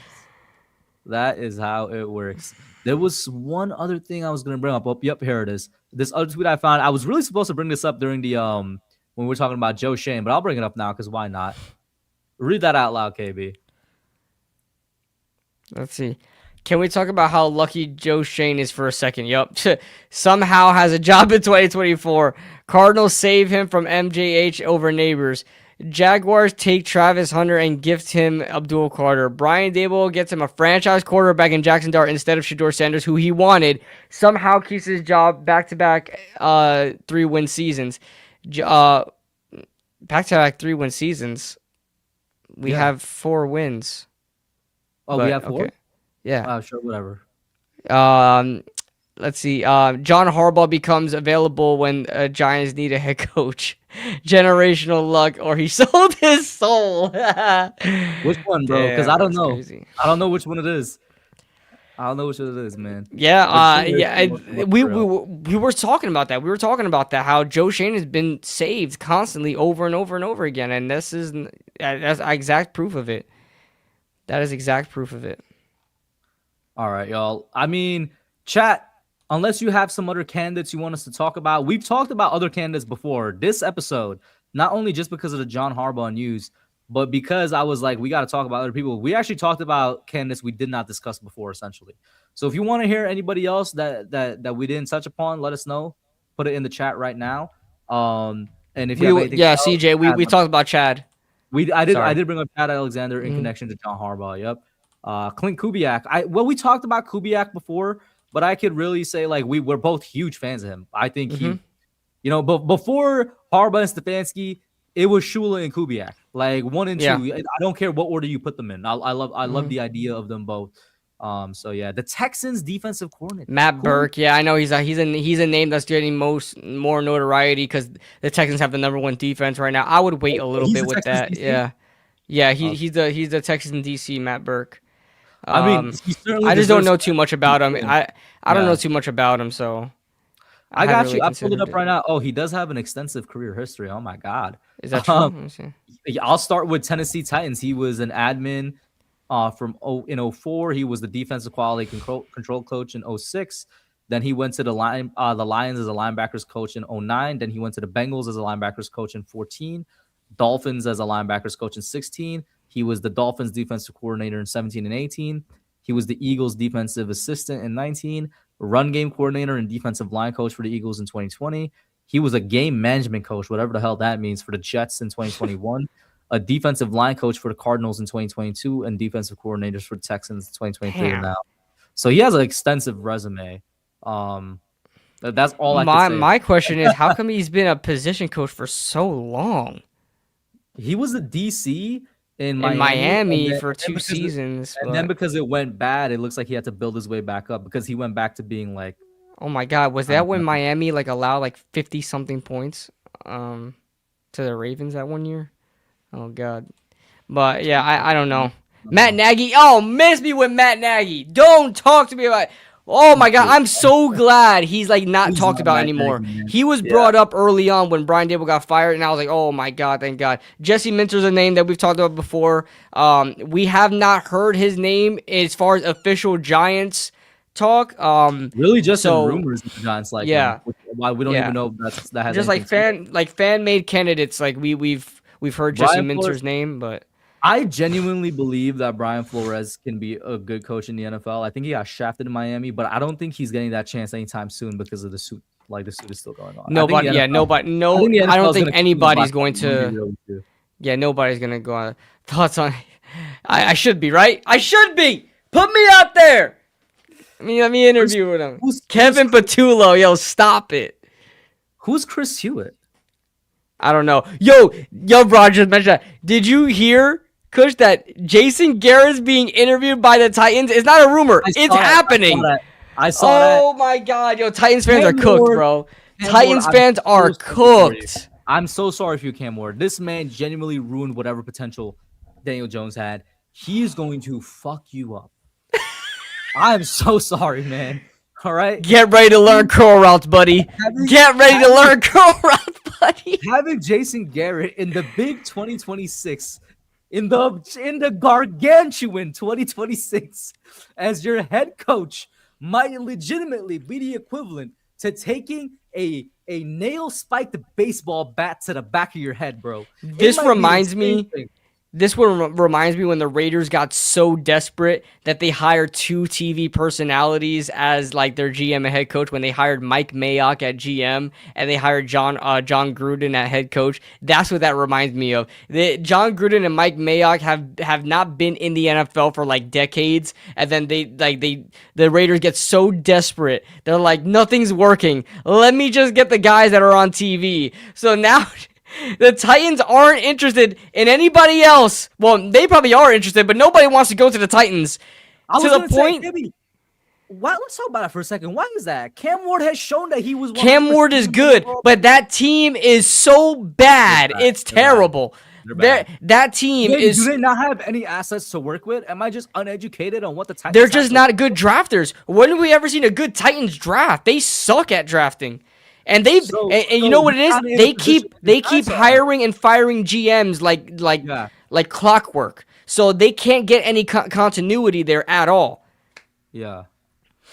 That is how it works. There was one other thing I was gonna bring up. Oh, yep, here it is. This other tweet I found. I was really supposed to bring this up during the when we were talking about Joe Schoen, but I'll bring it up now because why not? Read that out loud, KB. Let's see. Can we talk about how lucky Joe Schoen is for a second? Yup. Somehow has a job in 2024. Cardinals save him from MJH over neighbors. Jaguars take Travis Hunter and gift him Abdul Carter. Brian Daboll gets him a franchise quarterback in Jackson Dart instead of Shedeur Sanders, who he wanted. Somehow keeps his job back-to-back 3-win seasons. Back-to-back 3-win seasons. We have 4 wins. Oh, we have 4? Okay. Yeah. Sure, whatever. Let's see. John Harbaugh becomes available when Giants need a head coach. Generational luck, or he sold his soul. Which one, bro? Because I don't know. Crazy. I don't know which one it is. I don't know which one it is, man. Yeah. We were talking about that. We were talking about that. How Joe Schoen has been saved constantly over and over and over again, and that's exact proof of it. That is exact proof of it. All right, y'all. I mean, chat, unless you have some other candidates you want us to talk about, we've talked about other candidates before. This episode, not only just because of the John Harbaugh news, But because I was like, we got to talk about other people, we actually talked about candidates we did not discuss before, essentially. So if you want to hear anybody else that we didn't touch upon, let us know. Put it in the chat right now. And if you have anything else, CJ, we talked about Chad. I did bring up Chad Alexander in connection to John Harbaugh. Yep. Clint Kubiak. We talked about Kubiak before, but I could really say like we're both huge fans of him. I think he, but before Harbaugh and Stefanski, it was Shula and Kubiak, like 1 and 2. I don't care what order you put them in. I love the idea of them both. So yeah, the Texans defensive coordinator Matt Burke. Yeah, I know he's a name that's getting more notoriety because the Texans have the #1 defense right now. I would wait a little bit with that. DC? Yeah. He's the Texans DC Matt Burke. I mean, I just don't know too much about him. I don't know too much about him, so. I got you. I pulled it up right now. Oh, he does have an extensive career history. Oh my God. Is that true? I'll start with Tennessee Titans. He was an admin in 2004. He was the defensive quality control coach in 2006. Then he went to the Lions as a linebackers coach in 2009. Then he went to the Bengals as a linebackers coach in 2014. Dolphins as a linebackers coach in 2016. He was the Dolphins defensive coordinator in 2017 and 2018. He was the Eagles defensive assistant in 2019. Run game coordinator and defensive line coach for the Eagles in 2020. He was a game management coach, whatever the hell that means, for the Jets in 2021. A defensive line coach for the Cardinals in 2022, and defensive coordinators for the Texans in 2023 now. So he has an extensive resume. That's all I can say. My question is, how come he's been a position coach for so long? He was a DC in Miami for 2 seasons. And then because it went bad, it looks like he had to build his way back up because he went back to being like. Oh my God, was that when Miami allowed 50-something points to the Ravens that 1 year? Oh God, but yeah, I don't know. Matt Nagy, miss me with Matt Nagy. Don't talk to me about. Oh my God, I'm so glad he's not talked about anymore. He was brought up early on when Brian Dable got fired, and I was like, oh my God, thank God. Jesse Minter's a name that we've talked about before. We have not heard his name as far as official Giants talk. Really, just in rumors, the Giants him, why we don't even know that has just fan made candidates. We've heard Jesse Minter's name, but. I genuinely believe that Brian Flores can be a good coach in the NFL. I think he got shafted in Miami, but I don't think he's getting that chance anytime soon because of the suit. The suit is still going on. I don't think anybody's going to. Yeah, nobody's going to go on. Thoughts on. I should be, right? I should be. Put me out there. Let me interview with him. Kevin Patullo. Yo, stop it. Who's Chris Hewitt? I don't know. Yo, bro, just mentioned that. Did you hear, Kush, that Jason Garrett's being interviewed by the Titans? It's not a rumor. It's happening. I saw that. Oh my God, yo, Titans fans are cooked, bro. Titans fans are cooked. I'm so sorry for you, Cam Ward. This man genuinely ruined whatever potential Daniel Jones had. He is going to fuck you up. I'm so sorry, man. All right. Get ready to learn curl routes, buddy. Get ready to learn curl routes, buddy. Having Jason Garrett in the big 2026, in the gargantuan 2026, as your head coach might legitimately be the equivalent to taking a nail-spiked baseball bat to the back of your head, bro. This reminds me when the Raiders got so desperate that they hired 2 TV personalities as their GM and head coach when they hired Mike Mayock at GM and they hired John Gruden at head coach. That's what that reminds me of. John Gruden and Mike Mayock have not been in the NFL for decades, and then the Raiders get so desperate. They're like, nothing's working. Let me just get the guys that are on TV. So now the Titans aren't interested in anybody else. Well, they probably are interested, but nobody wants to go to the Titans. Let's talk about that for a second. Why is that? Cam Ward has shown that he was. Cam Ward is good, but that team is so bad. It's terrible. That team is. Do they not have any assets to work with? Am I just uneducated on what the Titans? They're just not good drafters. When have we ever seen a good Titans draft? They suck at drafting. And you know what it is? They keep hiring and firing GMs like clockwork. So they can't get any continuity there at all. Yeah.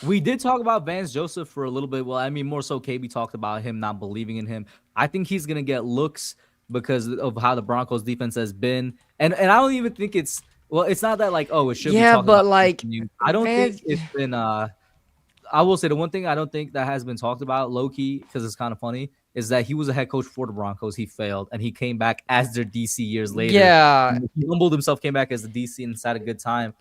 We did talk about Vance Joseph for a little bit. Well, I mean, more so KB talked about him not believing in him. I think he's going to get looks because of how the Broncos defense has been. And I don't even think it's not that like, oh, it should be Yeah, talking but about like, I don't man, think it's been I will say the one thing I don't think that has been talked about low key, because it's kind of funny, is that he was a head coach for the Broncos. He failed, and he came back as their DC years later. yeah, He humbled himself, came back as the DC, and had a good time.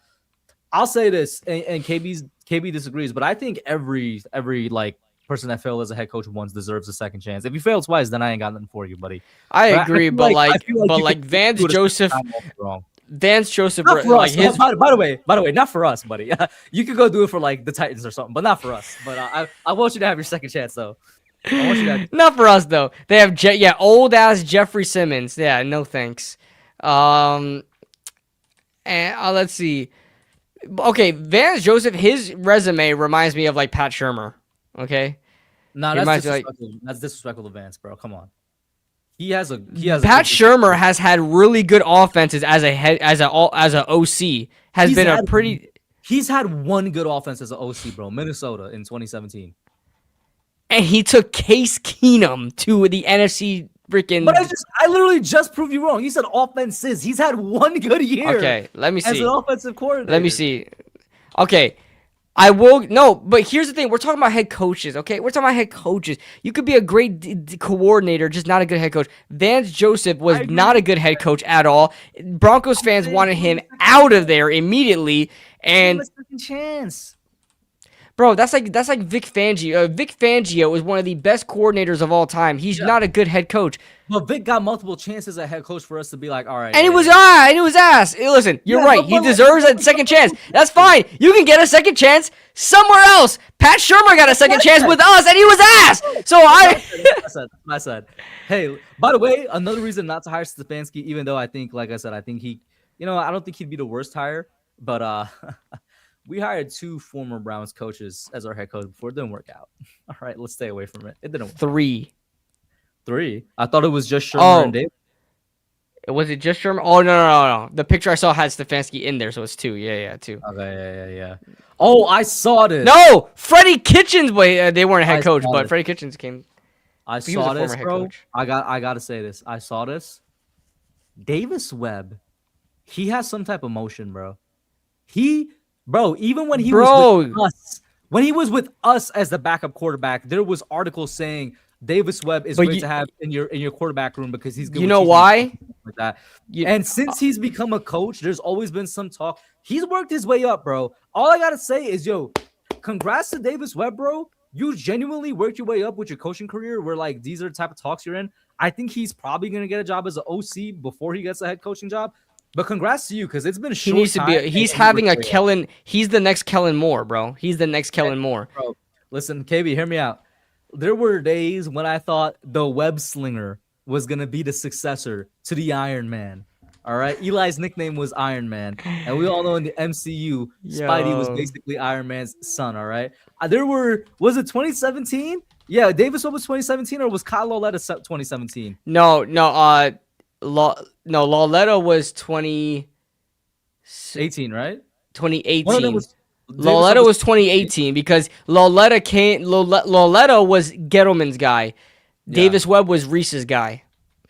I'll say this, and KB disagrees, but I think every like person that failed as a head coach once deserves a second chance. If you fail twice, then I ain't got nothing for you, buddy. I But agree, feel but I feel you like could Vance do it a second Joseph, time also wrong. Vance Joseph, Not for like us. his. By the way, not for us, buddy. You could go do it for like the Titans or something, but not for us. But I want you to have your second chance, though. I want you to. Not for us though. They have old ass Jeffrey Simmons. Yeah, no thanks. And let's see. Okay, Vance Joseph, his resume reminds me of like Pat Shurmur. Okay. No, It that's reminds me, like- disrespectful. That's disrespectful to Vance, bro. Come on. He has a Pat Shurmur has had really good offenses as a head as a OC. Has He's been a had- pretty. He's had one good offense as an OC, bro. Minnesota in 2017. And he took Case Keenum to the NFC freaking. But I literally just proved you wrong. You said offenses. He's had one good year. Okay, let me As see. an offensive coordinator. Let me see. Okay. I will no, but here's the thing: we're talking about head coaches. Okay, we're talking about head coaches. You could be a great coordinator, just not a good head coach. Vance Joseph was not a good head coach at all. Broncos fans wanted him out of there immediately, Give him and a second chance. bro, that's like Vic Fangio. Vic Fangio is one of the best coordinators of all time. He's not a good head coach. But Vic got multiple chances at head coach for us to be like, all right. And it was ass. Hey, listen, you're Yeah, right. but- He but- deserves a second chance. That's fine. You can get a second chance somewhere else. Pat Shurmur got a second chance with us, and he was ass. So I said. Hey, by the way, another reason not to hire Stefanski, even though I think, like I said, I think he, I don't think he'd be the worst hire, but we hired 2 former Browns coaches as our head coach before. It didn't work out. All right, let's stay away from it. It didn't work. 3. 3. I thought it was just Sherman and Davis. Was it just Sherman? Oh no. The picture I saw had Stefanski in there, so it's 2. Yeah, 2. Okay, yeah. Oh, I saw this. No, Freddie Kitchens. Wait, they weren't a head coach, saw but it. Freddie Kitchens came. I He was saw a this, former head bro. coach. I gotta say this. I saw this. Davis Webb, he has some type of motion, bro. Even when he was with us, when he was with us as the backup quarterback, there was articles saying Davis Webb is great to have in your quarterback room because he's good. You with know cheese why? and stuff like that. And since he's become a coach, there's always been some talk. He's worked his way up, bro. All I gotta say is, congrats to Davis Webb, bro. You genuinely worked your way up with your coaching career where like these are the type of talks you're in. I think he's probably going to get a job as an OC before he gets a head coaching job. But congrats to you because it's been a short He needs to time be. He's and having a worked your way up. Kellen. He's the next Kellen Moore, bro. He's the next Kellen Moore. Bro, listen, KB, hear me out. There were days when I thought the web slinger was going to be the successor to the Iron Man. All right. Eli's nickname was Iron Man. And we all know in the MCU, Spidey was Yo. basically Iron Man's son. All right. Was it 2017? Yeah. Davis Webb was 2017 or was Kyle Lauletta 2017? No. Lauletta was 18, right? 2018. One of them was Lauletta was 2018 because Lauletta was Gettleman's guy. Davis Webb was Reese's guy.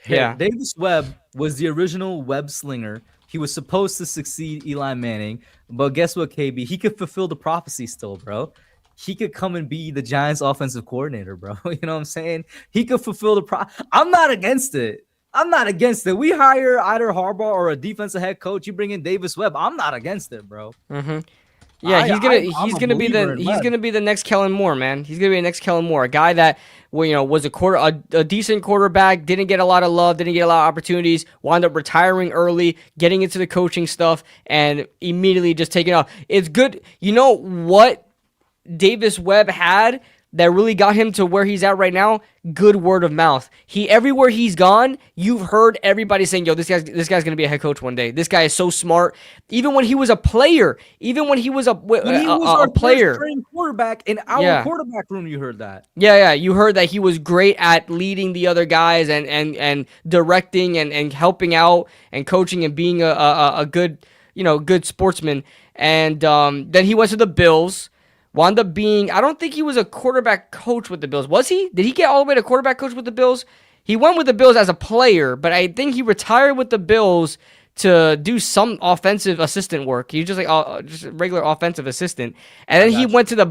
Yeah. Davis Webb was the original web slinger. He was supposed to succeed Eli Manning, but guess what, KB? He could fulfill the prophecy still, bro. He could come and be the Giants' offensive coordinator, bro. You know what I'm saying? He could fulfill the I'm not against it. We hire either Harbaugh or a defensive head coach. You bring in Davis Webb. I'm not against it, bro. Mm-hmm. Yeah, he's gonna be the next Kellen Moore, man. He's gonna be the next Kellen Moore, a guy that was a decent quarterback, didn't get a lot of love, didn't get a lot of opportunities, wound up retiring early, getting into the coaching stuff, and immediately just taking off. It's good. You know what Davis Webb had that really got him to where he's at right now? Good word of mouth. Everywhere he's gone, you've heard everybody saying, "Yo, this guy's gonna be a head coach one day. This guy is so smart." Even when he was a player, when he was a player, first-string quarterback in our quarterback room, you heard that. Yeah, you heard that he was great at leading the other guys and directing and helping out and coaching and being a good good sportsman. And then he went to the Bills. Wound up being, I don't think he was a quarterback coach with the Bills. Was he? Did he get all the way to quarterback coach with the Bills? He went with the Bills as a player, but I think he retired with the Bills to do some offensive assistant work. He was just like just a regular offensive assistant, and then he went to the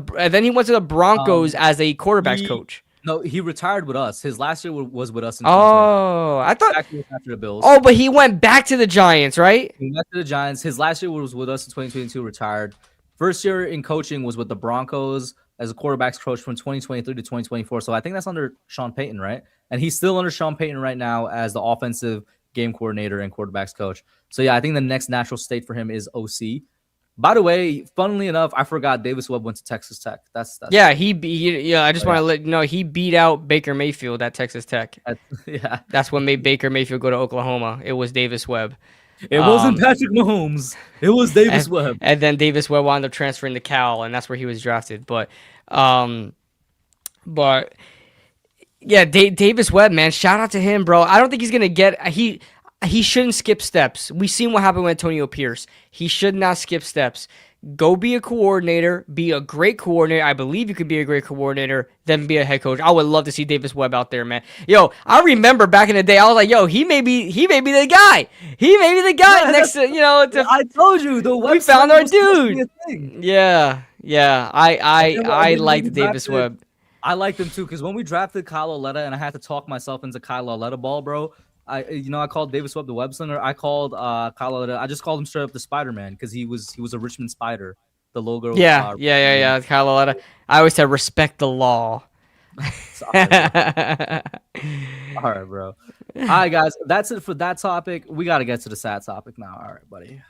Broncos as a quarterbacks coach. No, he retired with us. His last year was with us in 2020. Oh, I thought After the Bills. Oh, but he went back to the Giants, right? He went to the Giants. His last year was with us in 2022, retired. First year in coaching was with the Broncos as a quarterbacks coach from 2023 to 2024. So I think that's under Sean Payton, right? And he's still under Sean Payton right now as the offensive game coordinator and quarterbacks coach. So yeah, I think the next natural state for him is OC. By the way, funnily enough, I forgot Davis Webb went to Texas Tech. That's yeah. I just want to let you know he beat out Baker Mayfield at Texas Tech. Yeah, that's what made Baker Mayfield go to Oklahoma. It was Davis Webb. It wasn't Patrick Mahomes. It was Davis Webb. And then Davis Webb wound up transferring to Cal, and that's where he was drafted. But yeah, Davis Webb, man, shout out to him, bro. I don't think he's gonna get he shouldn't skip steps. We've seen what happened with Antonio Pierce. He should not skip steps. Go be a coordinator, be a great coordinator. I believe you could be a great coordinator, then be a head coach. I would love to see Davis Webb out there, man. Yo, I remember back in the day, I was like, yo, he may be the guy. He may be the guy next to, I told you, we found our dude. Yeah. I liked Davis Webb. I liked him too, because when we drafted Kyle Oletta and I had to talk myself into Kyle Oletta ball, bro, I called Davis Webb the web slinger. I called Kyle Oletta. I just called him straight up the Spider-Man because he was a Richmond Spider, the logo. Yeah. Kyle Oletta. I always said respect the law. All right, bro. All right, guys. That's it for that topic. We got to get to the sad topic now. All right, buddy.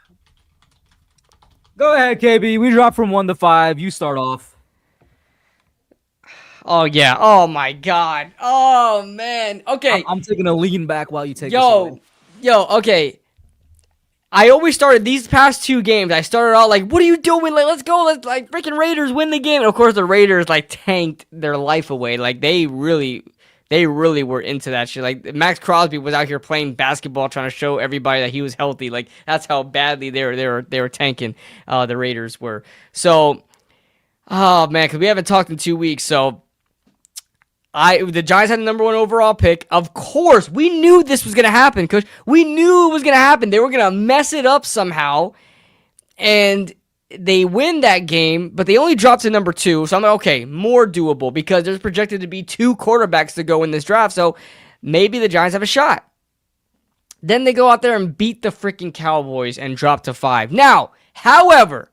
Go ahead, KB. We dropped from 1 to 5. You start off. Oh, yeah. Oh, my God. Oh, man. Okay. I'm taking a lean back while you take this away. Okay. I always started these past 2 games. I started out like, what are you doing? Like, let's go. Let's freaking Raiders win the game. And of course, the Raiders tanked their life away. Like they really were into that shit. Like Max Crosby was out here playing basketball, trying to show everybody that he was healthy. Like that's how badly they were tanking. The Raiders were. So, oh man, because we haven't talked in 2 weeks. So. The Giants had the number 1 overall pick. Of course, we knew this was going to happen, Coach. We knew it was going to happen. They were going to mess it up somehow, and they win that game, but they only dropped to number 2. So I'm like, okay, more doable because there's projected to be 2 quarterbacks to go in this draft, so maybe the Giants have a shot. Then they go out there and beat the freaking Cowboys and drop to 5. Now, however,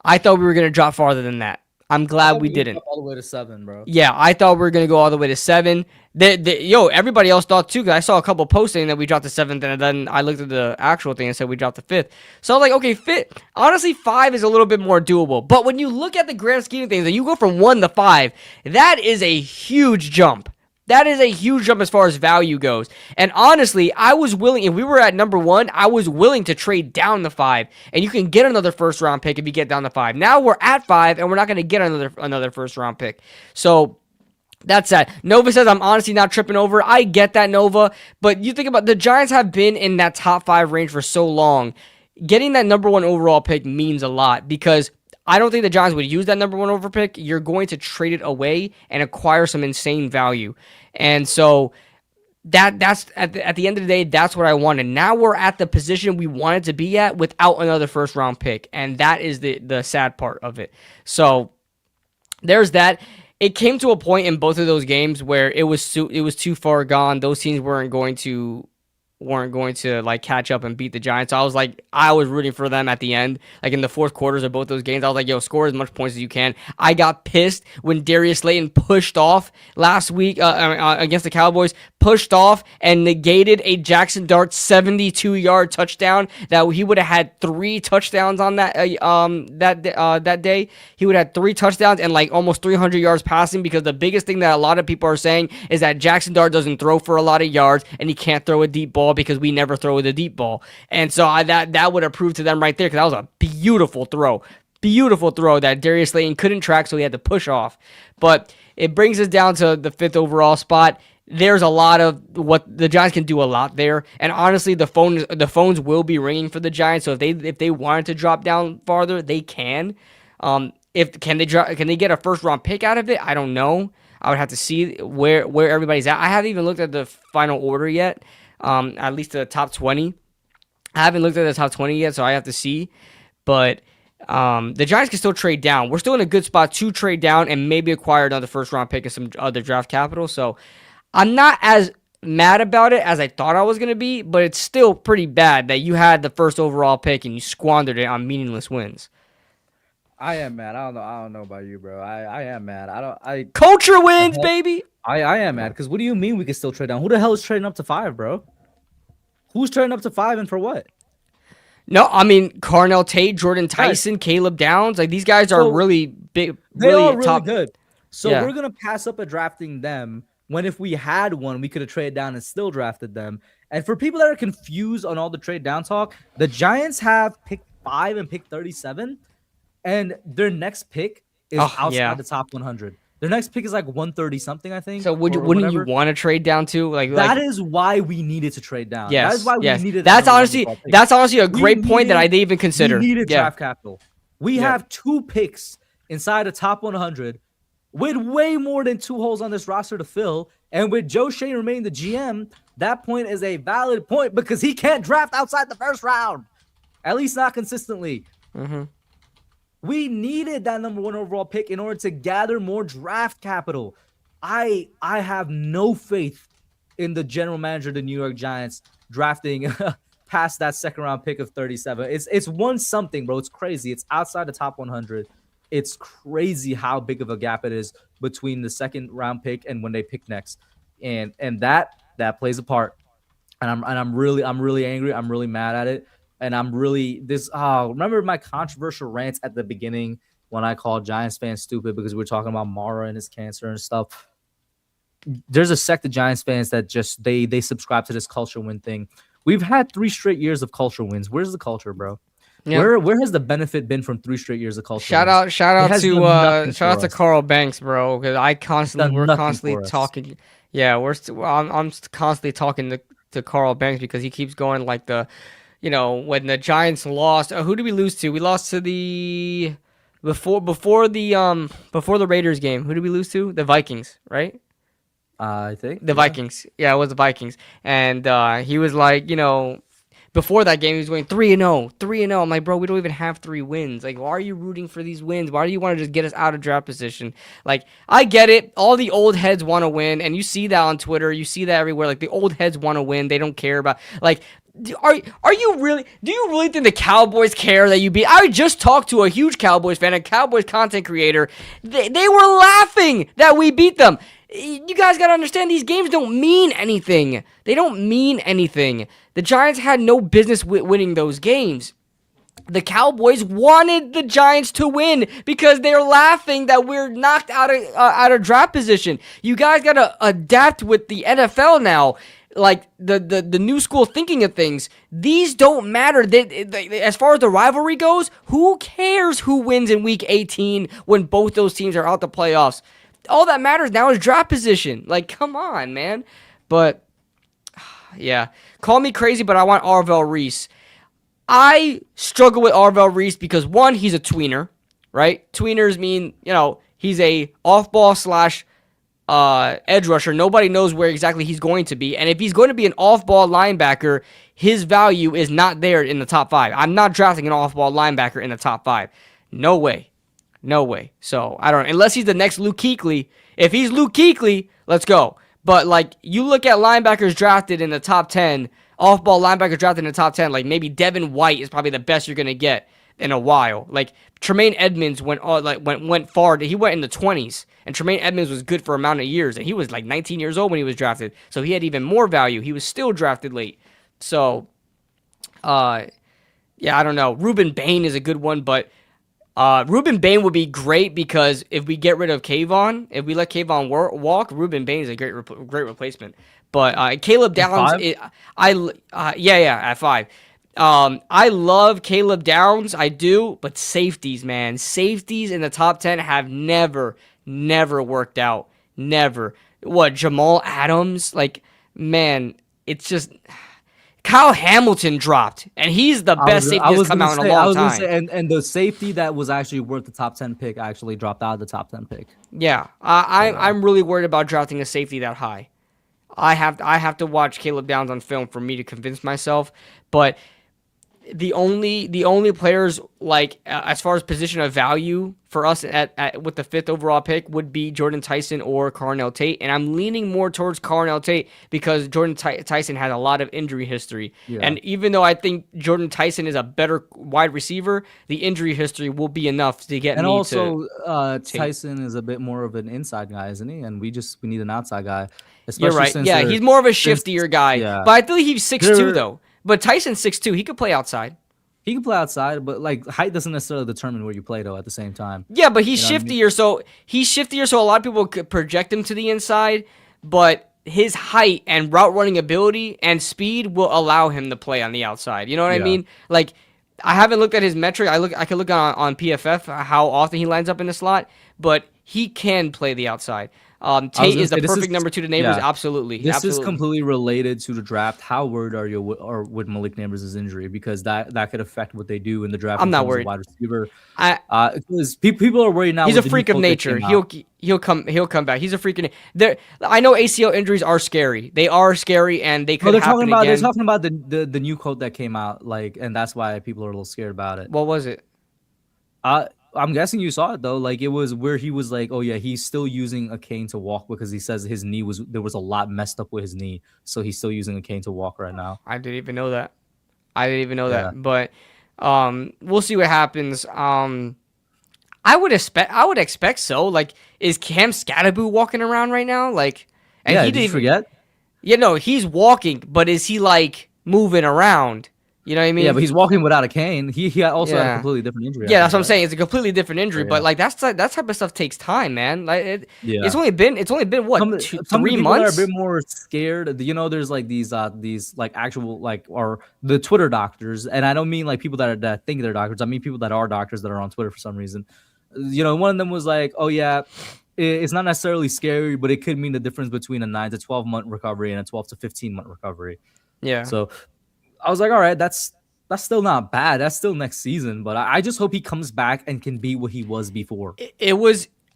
I thought we were going to drop farther than that. I'm glad we didn't. All the way to 7, bro. Yeah, I thought we were going to go all the way to 7. Everybody else thought too, because I saw a couple posts saying that we dropped to 7th, and then I looked at the actual thing and said we dropped to 5th. So I was like, okay, 5th. Honestly, 5 is a little bit more doable. But when you look at the grand scheme of things, and you go from 1 to 5, that is a huge jump. That is a huge jump as far as value goes. And honestly, I was willing, if we were at number 1, I was willing to trade down to 5. And you can get another first round pick if you get down to 5. Now we're at 5, and we're not going to get another first round pick. So that's that. Nova says, I'm honestly not tripping over. I get that, Nova. But you think about the Giants have been in that top 5 range for so long. Getting that number 1 overall pick means a lot because I don't think the Giants would use that number 1 overall pick. You're going to trade it away and acquire some insane value. And so that's at the end of the day, that's what I wanted. Now we're at the position we wanted to be at without another first round pick. And that is the sad part of it. So there's that. It came to a point in both of those games where it was too far gone. Those teams weren't going to catch up and beat the Giants. So I was rooting for them at the end. Like in the fourth quarters of both those games, I was like, yo, score as much points as you can. I got pissed when Darius Slayton pushed off last week against the Cowboys, pushed off and negated a Jackson Dart 72-yard touchdown that he would have had 3 touchdowns on that day. He would have had 3 touchdowns and almost 300 yards passing because the biggest thing that a lot of people are saying is that Jackson Dart doesn't throw for a lot of yards and he can't throw a deep ball because we never throw the deep ball. And so that would have proved to them right there because that was a beautiful throw that Darius Slayton couldn't track, so he had to push off. But it brings us down to the 5th overall spot. There's a lot of what the Giants can do a lot there, and honestly, the phones will be ringing for the Giants. So if they wanted to drop down farther, they can. Can they get a first round pick out of it? I don't know. I would have to see where everybody's at. I haven't even looked at the final order yet. At least the top 20. I haven't looked at the top 20 yet, so I have to see. But the Giants can still trade down. We're still in a good spot to trade down and maybe acquire another first round pick and some other draft capital. So I'm not as mad about it as I thought I was going to be, but it's still pretty bad that you had the first overall pick and you squandered it on meaningless wins. I am mad. I don't know about you, bro. I am mad. Culture wins, baby. I am mad because what do you mean we can still trade down? Who the hell is trading up to 5, bro? Who's trading up to 5 and for what? No, I mean Carnell Tate, Jordan Tyson, right. Caleb Downs. Like these guys are really big. They are really top. good. So we're gonna pass up at drafting them when if we had one, we could have traded down and still drafted them. And for people that are confused on all the trade down talk, the Giants have pick 5 and pick 37, and their next pick is outside the top 100. Their next pick is like 130 something, I think. So wouldn't you want to trade down to that is why we needed to trade down. Yes, that is why we needed. That's honestly a great point that I didn't even consider. We needed draft capital. We have 2 picks inside the top 100 with way more than 2 holes on this roster to fill. And with Joe Schoen remaining the GM, that point is a valid point because he can't draft outside the first round, at least not consistently. Mm-hmm. We needed that number 1 overall pick in order to gather more draft capital. I have no faith in the general manager of the New York Giants drafting past that second round pick of 37. It's won something, bro. It's crazy. It's outside the top 100. It's crazy how big of a gap it is between the second round pick and when they pick next. And that plays a part. And I'm really angry. I'm really mad at it. And I'm really remember my controversial rants at the beginning when I called Giants fans stupid because we were talking about Mara and his cancer and stuff. There's a sect of Giants fans that just they subscribe to this culture win thing. We've had 3 straight years of culture wins. Where's the culture, bro? Yeah. Where has the benefit been from 3 straight years of culture? Shout out to Carl Banks, bro, because we're constantly talking. Yeah, I'm constantly talking to Carl Banks because he keeps going like when the Giants lost, who did we lose to? We lost to the before the Raiders game. Who did we lose to? The Vikings, right? I think the Vikings. Yeah, it was the Vikings. And he was like, before that game, he was going 3-0, 3-0. I'm like, bro, we don't even have 3 wins. Like, why are you rooting for these wins? Why do you want to just get us out of draft position? Like, I get it. All the old heads want to win, and you see that on Twitter. You see that everywhere. Like, the old heads want to win. They don't care about like. Do you really think the Cowboys care that you beat? I just talked to a huge Cowboys fan, a Cowboys content creator. They were laughing that we beat them. You guys got to understand, these games don't mean anything. They don't mean anything. The Giants had no business winning those games. The Cowboys wanted the Giants to win because they're laughing that we're knocked out of draft position. You guys got to adapt with the NFL now. Like the new school thinking of things. These don't matter. As far as the rivalry goes, who cares who wins in week 18 when both those teams are out the playoffs? All that matters now is draft position. Like, come on, man. But yeah, call me crazy, but I want Arvell Reese. I struggle with Arvell Reese because 1, he's a tweener, right? Tweeners mean, he's a off-ball / edge rusher. Nobody knows where exactly he's going to be. And if he's going to be an off-ball linebacker, his value is not there in the top 5. I'm not drafting an off-ball linebacker in the top 5. No way. No way. So, I don't know. Unless he's the next Luke Kuechly. If he's Luke Kuechly, let's go. But, like, you look at linebackers drafted in the top 10, off-ball linebackers drafted in the top 10, like, maybe Devin White is probably the best you're going to get in a while. Like, Tremaine Edmonds went far. He went in the 20s. And Tremaine Edmonds was good for a amount of years. And he was like 19 years old when he was drafted. So he had even more value. He was still drafted late. So, I don't know. Ruben Bain is a good one. But Ruben Bain would be great because if we get rid of Kayvon, if we let Kayvon walk, Ruben Bain is a great replacement. But Caleb Downs, at 5. I love Caleb Downs. I do. But safeties, man. Safeties in the top 10 have never worked out. Never. Jamal Adams? Like, man, it's just... Kyle Hamilton dropped, and he's the best safety that's come out in a long time. And the safety that was actually worth the top 10 pick actually dropped out of the top 10 pick. Yeah, I'm really worried about drafting a safety that high. I have to watch Caleb Downs on film for me to convince myself, but the only players like as far as position of value for us at with the 5th overall pick would be Jordan Tyson or Carnell Tate, and I'm leaning more towards Carnell Tate because Jordan Tyson had a lot of injury history, and even though I think Jordan Tyson is a better wide receiver, the injury history will be enough to get and me also, to Tyson is a bit more of an inside guy, isn't he? And we need an outside guy. You're right. Yeah, he's more of a shiftier guy, but I feel like he's 6'2" though. But Tyson's 6'2". He could play outside. He can play outside, but like height doesn't necessarily determine where you play though. At the same time. Yeah, but he's shiftier, so a lot of people could project him to the inside. But his height and route running ability and speed will allow him to play on the outside. You know what I mean? Like, I haven't looked at his metric. I could look on PFF how often he lines up in the slot, but he can play the outside. Tate is the perfect number 2 to Neighbors. Absolutely. This is completely related to the draft. How worried are you with Malik Neighbors' injury? Because that could affect what they do in the draft. I'm not worried. Wide receiver. Because people are worried now. He's a freak of nature. He'll come back. He's a freak of nature. I know ACL injuries are scary. They are scary, and they could happen again. They're talking about the new quote that came out, and that's why people are a little scared about it. What was it? I'm guessing you saw it though. Like, it was where he was like, "Oh yeah, he's still using a cane to walk because he says his knee there was a lot messed up with his knee, so he's still using a cane to walk right now." I didn't even know that. But we'll see what happens. I would expect so. Like, is Cam Scatterboo walking around right now? Like, and he didn't forget. Yeah, no, he's walking, but is he like moving around? You know what I mean? Yeah, but he's walking without a cane. He also had a completely different injury. Yeah, that's what I'm saying. It's a completely different injury, but like that type of stuff takes time, man. Like it's only been what, 3 months? Are a bit more scared. You know, there's like these like actual or the Twitter doctors, and I don't mean like people that think they're doctors. I mean people that are doctors that are on Twitter for some reason. You know, one of them was like, "Oh yeah, it's not necessarily scary, but it could mean the difference between a 9 to 12 month recovery and a 12 to 15 month recovery." Yeah. So I was like, all right, that's still not bad. That's still next season, but I just hope he comes back and can be what he was before.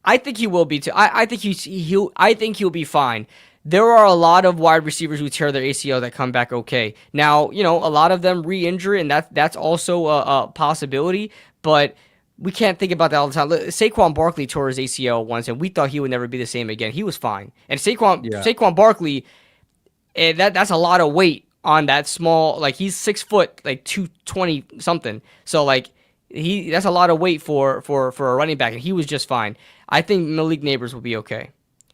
I think he will be too. I think he'll be fine. There are a lot of wide receivers who tear their ACL that come back okay. Now, you know, a lot of them re-injure, and that's also a possibility, but we can't think about that all the time. Saquon Barkley tore his ACL once, and we thought he would never be the same again. He was fine. And Saquon Barkley, that's a lot of weight on that small, like, he's 6 foot, like 220 something. So like that's a lot of weight for a running back, and he was just fine. I think Malik Neighbors will be okay.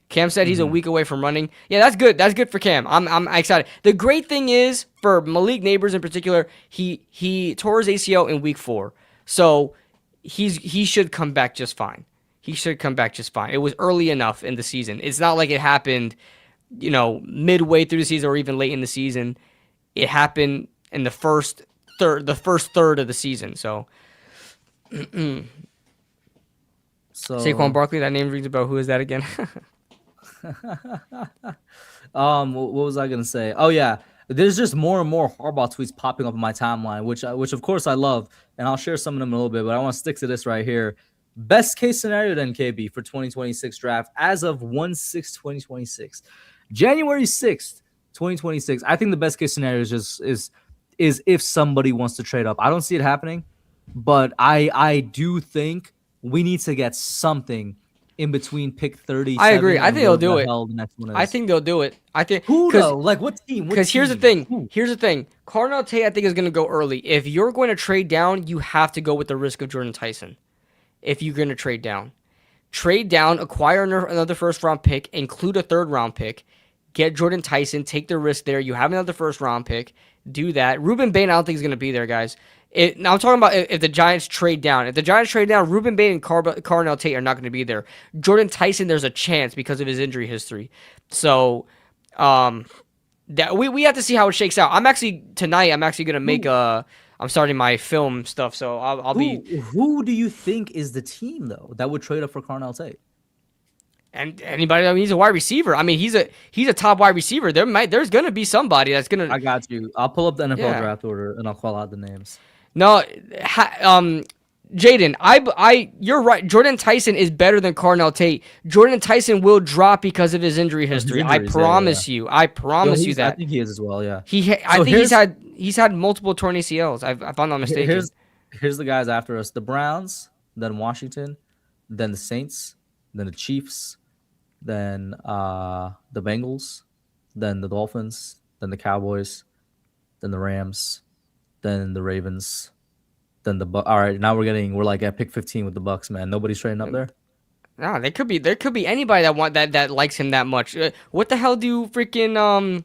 Cam said he's a week away from running. Yeah, that's good. That's good for Cam. I'm excited. The great thing is for Malik Neighbors in particular, he tore his ACL in week 4, so he should come back just fine. It was early enough in the season. It's not like it happened, you know, midway through the season or even late in the season. It happened in the first third of the season. So, Saquon Barkley, that name rings a bell. Who is that again? What was I gonna say? Oh yeah, there's just more and more Harbaugh tweets popping up in my timeline, which of course I love, and I'll share some of them in a little bit. But I want to stick to this right here. Best case scenario then, KB, for 2026 draft as of 1/6/2026, January 6th. 2026. I think the best case scenario is if somebody wants to trade up. I don't see it happening, but I do think we need to get something in between pick 30. I agree. I think they'll do it. I think they'll do it. I think who though? Like what team? Because here's the thing. Carnell Tate, I think, is going to go early. If you're going to trade down, you have to go with the risk of Jordan Tyson. If you're going to trade down, acquire another first round pick, include a third round pick. Get Jordan Tyson, take the risk there. You have another first round pick. Do that. Ruben Bain, I don't think is going to be there, guys. Now I'm talking about if the Giants trade down. If the Giants trade down, Ruben Bain and Carnell Tate are not going to be there. Jordan Tyson, there's a chance because of his injury history. So that we have to see how it shakes out. I'm actually going to make I'm starting my film stuff, so I'll be. Who do you think is the team though that would trade up for Carnell Tate? And anybody that needs a wide receiver, I mean, he's a top wide receiver. There's gonna be somebody that's gonna. I got you. I'll pull up the NFL Yeah. draft order and I'll call out the names. No, Jaden, you're right. Jordan Tyson is better than Carnell Tate. Jordan Tyson will drop because of his injury history. I injuries, promise you. I promise you I that. think he is as well. Yeah. I think he's had multiple torn ACLs. If I'm not mistaken. Here's the guys after us: the Browns, then Washington, then the Saints, then the Chiefs, then the Bengals, then the Dolphins, then the Cowboys, then the Rams, then the Ravens, then the All right, now we're like at pick 15 with the Bucks, man. Nobody's trading up there. No, there could be anybody that likes him that much. What the hell do freaking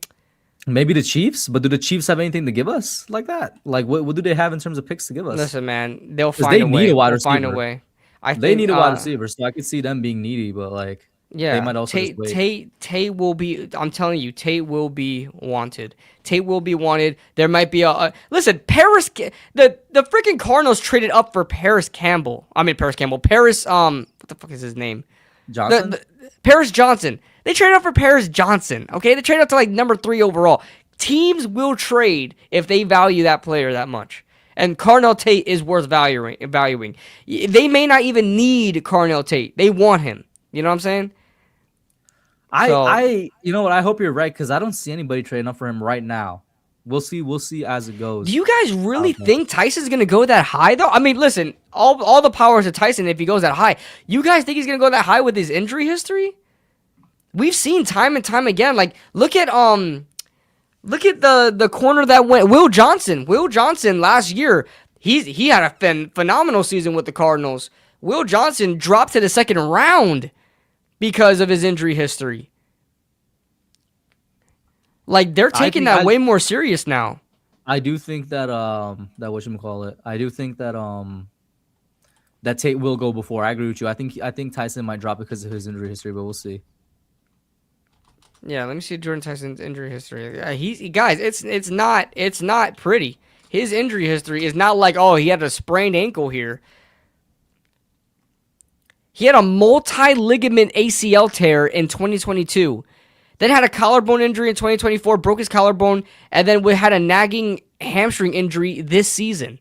Maybe the Chiefs, but do the Chiefs have anything to give us like that? Like what do they have in terms of picks to give us? Listen, man, they'll 'Cause find a way. need a wide They'll find a receiver. way. They need a wide receiver, so I could see them being needy, but like Yeah, they might also just wait. Tate will be. I'm telling you, Tate will be wanted. Tate will be wanted. There might be listen. The freaking Cardinals traded up for Paris Campbell. Paris. What the fuck is his name? Johnson. Paris Johnson. They traded up for Paris Johnson. Okay, they traded up to like number 3 overall. Teams will trade if they value that player that much. And Carnell Tate is worth valuing. They may not even need Carnell Tate. They want him. You know what I'm saying? You know what? I hope you're right because I don't see anybody trading up for him right now. We'll see as it goes. Do you guys really think Tyson's gonna go that high though? I mean, listen, all the power to Tyson if he goes that high. You guys think he's gonna go that high with his injury history? We've seen time and time again. Like, look at the corner that went Will Johnson. Will Johnson last year, he had a phenomenal season with the Cardinals. Will Johnson dropped to the second round because of his injury history. Like, they're taking that way more serious now. I do think that that whatchamacallit. I do think that that Tate will go before. I agree with you. I think Tyson might drop because of his injury history, but we'll see. Yeah, let me see Jordan Tyson's injury history. Guys, it's not pretty. His injury history is not like, oh, he had a sprained ankle here. He had a multi-ligament ACL tear in 2022. Then had a collarbone injury in 2024, broke his collarbone, and then we had a nagging hamstring injury this season.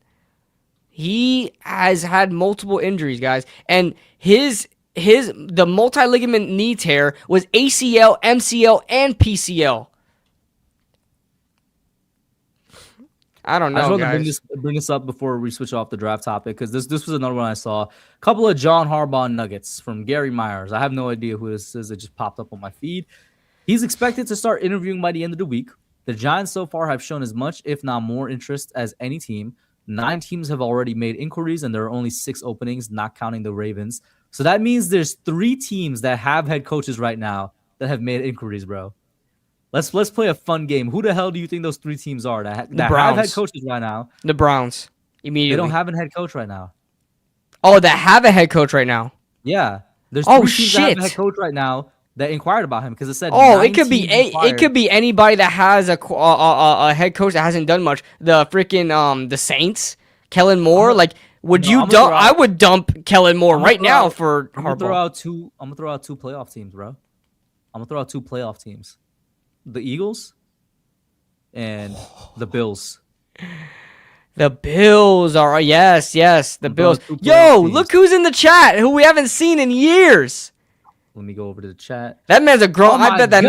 He has had multiple injuries, guys, and the multi-ligament knee tear was ACL, MCL, and PCL. I don't know, I just want guys. to bring this up before we switch off the draft topic because this was another one I saw. A couple of John Harbaugh nuggets from Gary Myers. I have no idea who this is. It just popped up on my feed. He's expected to start interviewing by the end of the week. The Giants so far have shown as much, if not more, interest as any team. 9 teams have already made inquiries, and there are only 6 openings, not counting the Ravens. So that means there's 3 teams that have head coaches right now that have made inquiries, bro. Let's play a fun game. Who the hell do you think those 3 teams are that have head coaches right now? The Browns. Immediately. They don't have a head coach right now. Oh, that have a head coach right now. Yeah. There's 3 teams that have a head coach right now that inquired about him because it said. Oh, it could be anybody that has a head coach that hasn't done much. The freaking the Saints, Kellen Moore. I would dump Kellen Moore right now for Harbaugh. I'm gonna throw out 2 playoff teams, bro. I'm gonna throw out 2 playoff teams. The Eagles and the Bills. The Bills are the Bills. Yo, look who's in the chat who we haven't seen in years. Let me go over to the chat. That man's a grown. I bet that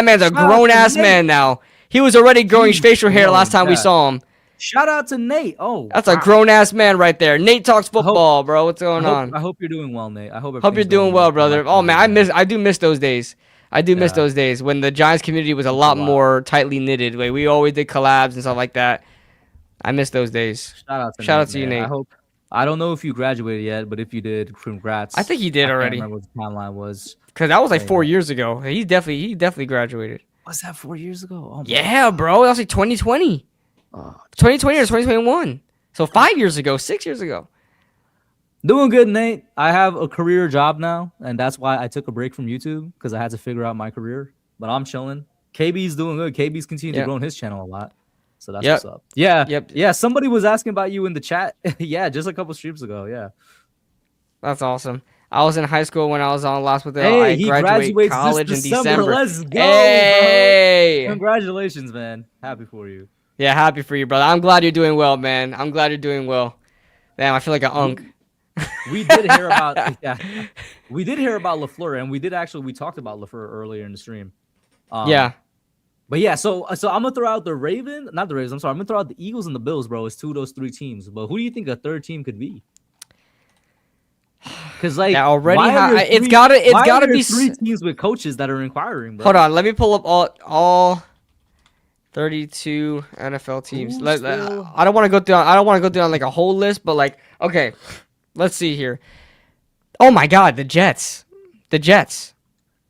man's a grown ass man now. He was already growing facial hair last time we saw him. Shout out to Nate. Oh, that's a grown ass man right there. Nate talks football, bro. What's going on? I hope you're doing well, Nate. I hope you're doing well, brother. Oh man, I do miss those days. I do miss those days when the Giants community was a lot more tightly knitted. We always did collabs and stuff like that. I miss those days. Shout out to you, Nate. I don't know if you graduated yet, but if you did, congrats. I think he did already. I can't remember what the timeline was. Because that was like 4 years ago. He definitely graduated. Was that 4 years ago? Oh, yeah, bro. That was like 2020. 2020 or 2021. So 5 years ago, 6 years ago. Doing good, Nate. I have a career job now, and that's why I took a break from YouTube because I had to figure out my career. But I'm chilling. KB's doing good. KB's continuing to grow on his channel a lot. So that's what's up. Yeah. Yeah. Somebody was asking about you in the chat. Yeah, just a couple streams ago. Yeah. That's awesome. I was in high school when I was on last with the. Hey, I he graduate graduates college this in December. December. Let's go, Hey! bro. Congratulations, man. Happy for you. Yeah, happy for you, brother. I'm glad you're doing well, man. I'm glad you're doing well. Damn, I feel like an unk. We did hear about we did hear about LaFleur, and we talked about LaFleur earlier in the stream. Yeah. But yeah, so I'm gonna throw out the not the Ravens. I'm sorry, I'm gonna throw out the Eagles and the Bills, bro. It's 2 of those 3 teams. But who do you think a third team could be? Because like Yeah, already it's gotta be 3 teams with coaches that are inquiring, bro. Hold on, let me pull up all 32 NFL teams. I don't want to go through. I don't want to go through like a whole list, but like, okay, let's see here. Oh my God, the Jets.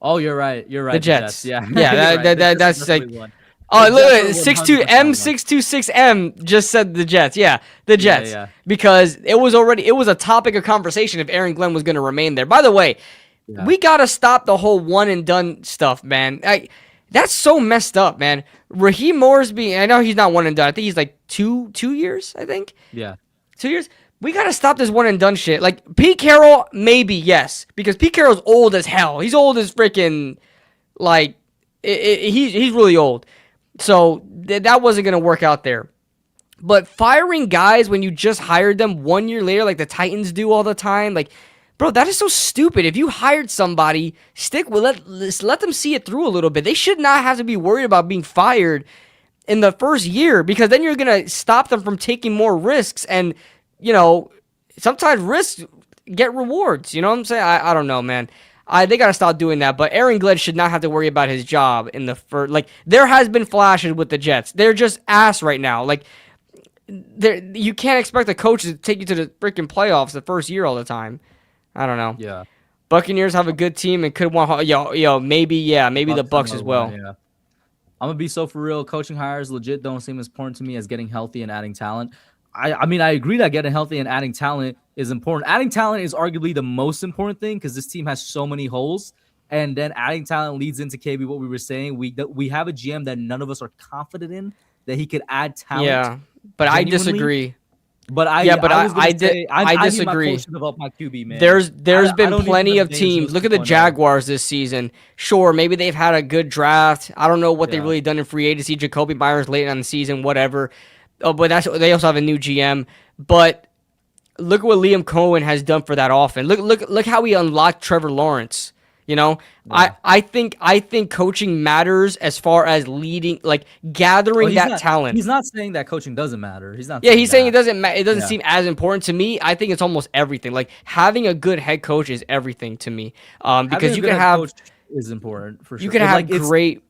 Oh, you're right. The Jets. Yeah, Yeah, that's like. one. Oh, The look, Jets are 626M just said the Jets. Yeah, the Jets. Yeah. Because it was a topic of conversation if Aaron Glenn was going to remain there. By the way, we got to stop the whole one and done stuff, man. That's so messed up, man. Raheem Morrisby, I know he's not one and done. I think he's like two years, I think. Yeah. 2 years. We got to stop this one and done shit. Like, Pete Carroll, maybe, yes. Because Pete Carroll's old as hell. He's old as freaking, like, he's really old. So that wasn't going to work out there. But firing guys when you just hired them 1 year later, like the Titans do all the time, like, bro, that is so stupid. If you hired somebody, stick with let them see it through a little bit. They should not have to be worried about being fired in the first year, because then you're going to stop them from taking more risks. And, you know, sometimes risks get rewards. You know what I'm saying? I don't know, man. They got to stop doing that. But Aaron Glenn should not have to worry about his job in the first. Like, there has been flashes with the Jets. They're just ass right now. Like, you can't expect the coach to take you to the freaking playoffs the first year all the time. I don't know. Yeah. Buccaneers have a good team and could want maybe the Bucks as well. Yeah. I'm gonna be so for real. Coaching hires legit don't seem as important to me as getting healthy and adding talent. I mean, I agree that getting healthy and adding talent is important. Adding talent is arguably the most important thing because this team has so many holes. And then adding talent leads into KB, what we were saying. We have a GM that none of us are confident in, that he could add talent. Yeah, but I disagree. But I disagree. Need my coach to develop my QB, man. There's been plenty of teams. Look at the Jaguars this season. Sure, maybe they've had a good draft. I don't know what they've really done in free agency. Jacoby Myers late on the season, whatever. But they also have a new GM. But look at what Liam Cohen has done for that offense. Look how he unlocked Trevor Lawrence. You know, yeah. I think coaching matters as far as leading, like gathering talent. He's not saying that coaching doesn't matter. He's not. Yeah, he's saying it doesn't. It doesn't seem as important to me. I think it's almost everything. Like having a good head coach is everything to me. Because you can have coach is important for sure. You can have great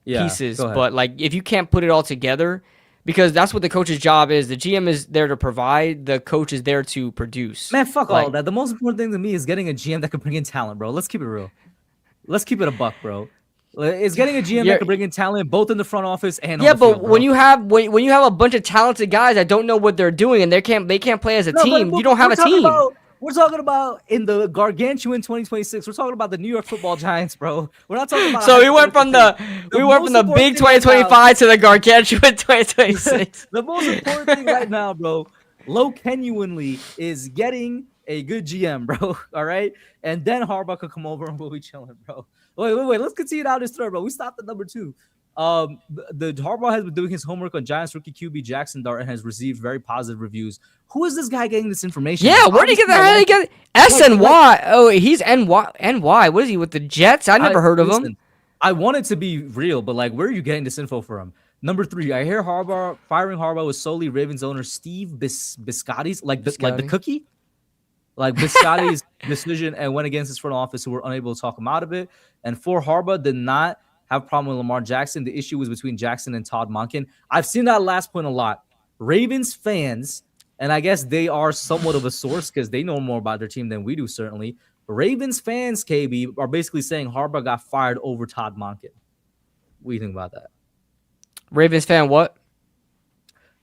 pieces, but like if you can't put it all together, because that's what the coach's job is. The GM is there to provide. The coach is there to produce. Man, fuck all that. The most important thing to me is getting a GM that can bring in talent, bro. Let's keep it real. Let's keep it a buck, bro. It's getting a GM that can bring in talent both in the front office and on the field, bro. when you have a bunch of talented guys that don't know what they're doing and they can't play as a team, you don't have a team. We're talking about in the gargantuan 2026. We're talking about the New York Football Giants, bro. We're not talking about. So we went from the big 2025 to the gargantuan 2026. The most important thing right now, bro, genuinely is getting a good GM, bro. All right, and then Harbaugh could come over and we'll be chilling, bro. Wait. Let's continue down this thread, bro. We stopped at number 2. The Harbaugh has been doing his homework on Giants rookie QB Jackson Dart and has received very positive reviews. Who is this guy getting this information? Yeah, where did he get that? How did he get SNY? Oh, he's NY. What is he with the Jets? I never heard of him. I want it to be real, but like, where are you getting this info from? Number 3, I hear firing Harbaugh was solely Ravens owner Steve Biscotti's, like the cookie, like Biscotti's decision, and went against his front office, who were unable to talk him out of it. And 4, Harbaugh did not have a problem with Lamar Jackson. The issue was between Jackson and Todd Monken. I've seen that last point a lot. Ravens fans, and I guess they are somewhat of a source because they know more about their team than we do, certainly. Ravens fans, KB, are basically saying Harbaugh got fired over Todd Monken. What do you think about that? Ravens fan, what?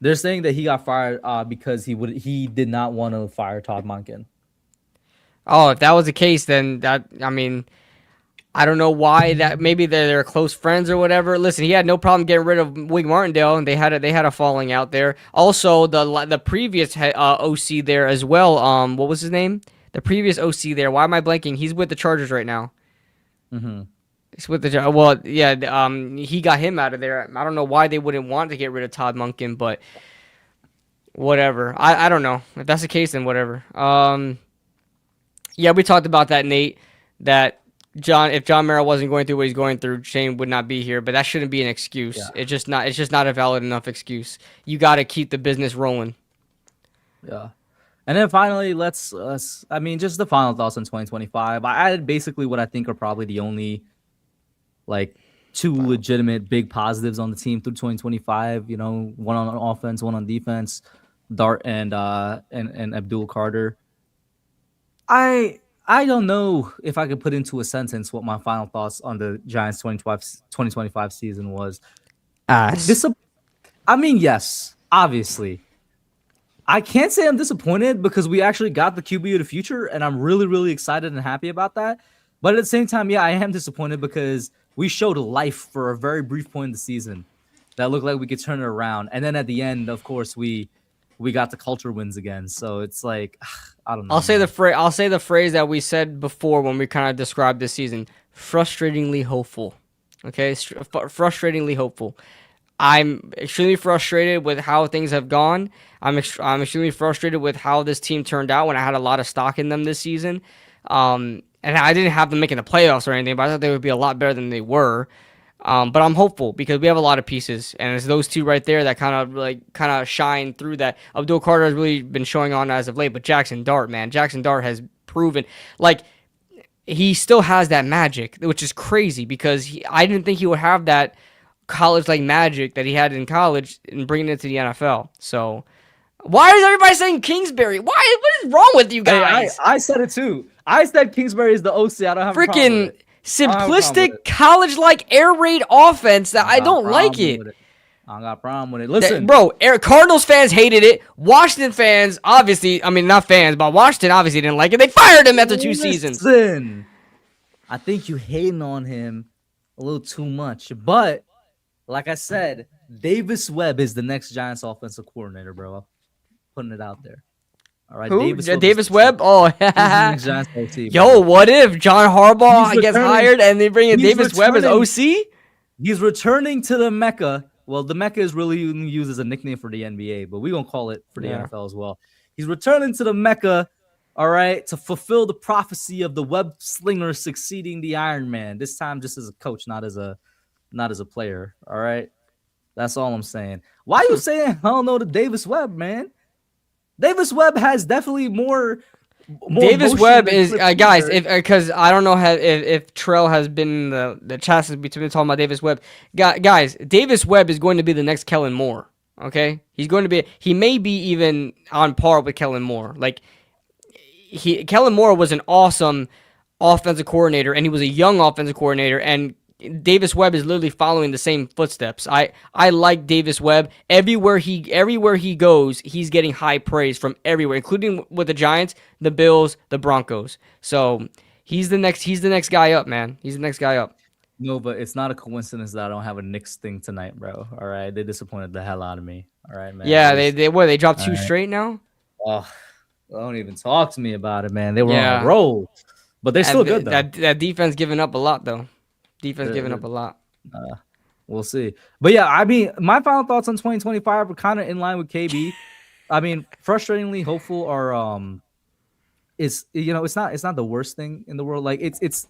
They're saying that he got fired because he did not want to fire Todd Monken. Oh, if that was the case, then I don't know why that. Maybe they're close friends or whatever. Listen, he had no problem getting rid of Wink Martindale, and they had a falling out there. Also, the previous OC there as well. What was his name? The previous OC there. Why am I blanking? He's with the Chargers right now. Mm-hmm. He's with the well, yeah. He got him out of there. I don't know why they wouldn't want to get rid of Todd Monken, but whatever. I don't know if that's the case. Then whatever. Yeah, we talked about that, Nate. That if John Mara wasn't going through what he's going through, Shane would not be here. But that shouldn't be an excuse. Yeah. It's just not a valid enough excuse. You got to keep the business rolling. Yeah. And then finally, let's I mean, just the final thoughts on 2025. I added basically what I think are probably the only like two legitimate big positives on the team through 2025. You know, one on offense, one on defense. Dart and Abdul Carter. I don't know if I could put into a sentence what my final thoughts on the Giants 2025 season was. I mean, yes, obviously. I can't say I'm disappointed because we actually got the QB of the future, and I'm really, really excited and happy about that. But at the same time, yeah, I am disappointed because we showed life for a very brief point in the season that looked like we could turn it around. And then at the end, of course, we got the culture wins again. So it's like, I don't know. I'll say the phrase that we said before when we kind of described this season: frustratingly hopeful. Okay, frustratingly hopeful. I'm extremely frustrated with how things have gone. I'm extremely frustrated with how this team turned out when I had a lot of stock in them this season. And I didn't have them making the playoffs or anything, but I thought they would be a lot better than they were. But I'm hopeful because we have a lot of pieces, and it's those two right there that kind of shine through that. Abdul Carter has really been showing on as of late, but Jackson Dart has proven like he still has that magic, which is crazy because I didn't think he would have that college like magic that he had in college and bringing it to the NFL. So why is everybody saying Kingsbury? Why? What is wrong with you guys? Hey, I said it too. I said Kingsbury is the OC. I don't have a problem with it. Simplistic college-like air raid offense that I don't like it. I don't got a problem with it. Listen, bro, Cardinals fans hated it. Washington fans, obviously, I mean, not fans, but Washington obviously didn't like it. They fired him after 2 seasons. I think you hating on him a little too much. But, like I said, Davis Webb is the next Giants offensive coordinator, bro. I'm putting it out there. All right, who? Davis Webb? Oh, yo, what if John Harbaugh gets hired and they bring in Davis Webb as OC? He's returning to the Mecca. Well, the Mecca is really used as a nickname for the NBA, but we're going to call it for the NFL as well. He's returning to the Mecca, all right, to fulfill the prophecy of the web slinger succeeding the Iron Man. This time just as a coach, not as a player, all right? That's all I'm saying. Why are you saying hell no to Davis Webb, man? Davis Webb has definitely more Davis Webb is guys. Because I don't know if Trell has been the chassis between talking about Davis Webb. Guys, Davis Webb is going to be the next Kellen Moore. Okay, he's going to be. He may be even on par with Kellen Moore. Like Kellen Moore was an awesome offensive coordinator, and he was a young offensive coordinator, and Davis Webb is literally following the same footsteps. I like Davis Webb. Everywhere he goes, he's getting high praise from everywhere, including with the Giants, the Bills, the Broncos. So he's the next guy up, man. He's the next guy up. No, but it's not a coincidence that I don't have a Knicks thing tonight, bro. All right, they disappointed the hell out of me. All right, man. Yeah, they dropped 2 straight now. Oh, don't even talk to me about it, man. They were on a roll, but they're still good though. That defense giving up a lot though. Giving up a lot. We'll see. But yeah, I mean, my final thoughts on 2025 are kind of in line with KB. I mean, frustratingly hopeful are it's not the worst thing in the world. Like it's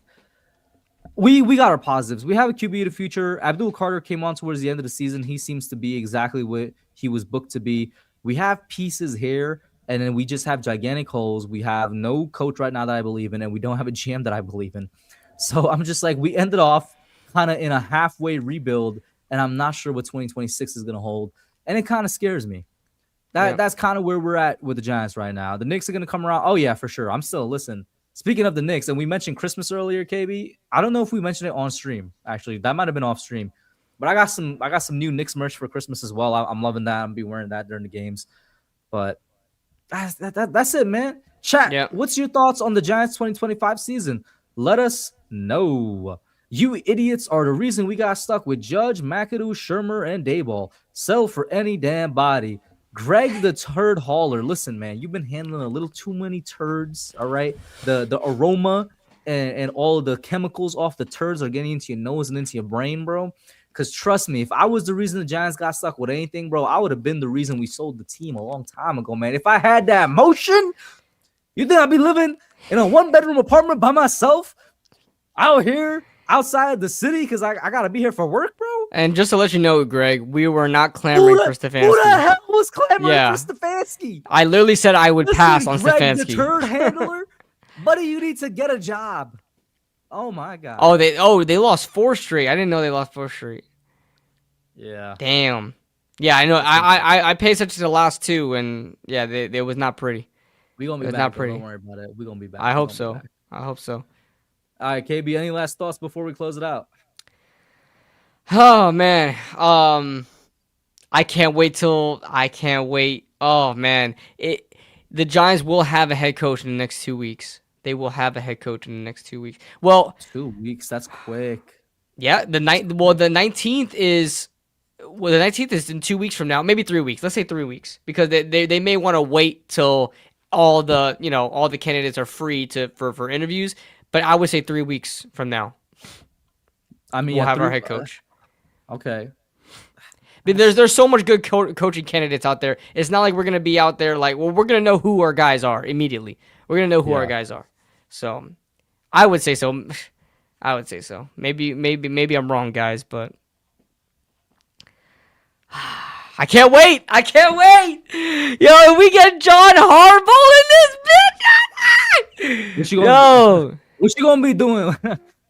we got our positives. We have a QB of the future. Abdul Carter came on towards the end of the season. He seems to be exactly what he was booked to be. We have pieces here, and then we just have gigantic holes. We have no coach right now that I believe in, and we don't have a GM that I believe in. So I'm just like, we ended off kind of in a halfway rebuild, and I'm not sure what 2026 is going to hold. And it kind of scares me. That's kind of where we're at with the Giants right now. The Knicks are going to come around. Oh, yeah, for sure. Listen, speaking of the Knicks, and we mentioned Christmas earlier, KB. I don't know if we mentioned it on stream, actually. That might have been off stream. But I got some new Knicks merch for Christmas as well. I'm loving that. I'm going to be wearing that during the games. But that's it, man. Chat, What's your thoughts on the Giants 2025 season? Let us know. You idiots are the reason we got stuck with Judge, McAdoo, Shermer, and Dayball. Sell for any damn body. Greg the turd hauler. Listen, man, you've been handling a little too many turds. All right, the aroma and all of the chemicals off the turds are getting into your nose and into your brain, bro. Because trust me, if I was the reason the Giants got stuck with anything, bro, I would have been the reason we sold the team a long time ago, man. If I had that motion, you think I'd be living in a 1-bedroom apartment by myself out here outside the city because I got to be here for work, bro? And just to let you know, Greg, we were not clamoring for Stefanski. Who the hell was clamoring for Stefanski? I literally said I would pass on Greg, Stefanski. The turd handler? Buddy, you need to get a job. Oh, my God. They lost 4 straight. I didn't know they lost 4 straight. Yeah. Damn. Yeah, I know. I paid attention to the last 2, and yeah, they was not pretty. We're going to be back. Not pretty. Don't worry about it. We're going to be back. I hope so. All right, KB, any last thoughts before we close it out? Oh, man. I can't wait. Oh, man. The Giants will have a head coach in the next 2 weeks. They will have a head coach in the next 2 weeks. Well, 2 weeks, that's quick. Yeah, the 19th is in 2 weeks from now, maybe 3 weeks. Let's say 3 weeks, because they may want to wait till all the candidates are free for interviews. But I would say 3 weeks from now. I mean, we'll have our head coach. Okay. But there's so much good coaching candidates out there. It's not like we're gonna be out there like, well, we're gonna know who our guys are immediately. We're gonna know who our guys are. So, I would say so. Maybe I'm wrong, guys, but I can't wait. Yo, we get John Harbaugh in this bitch. What you gonna be doing?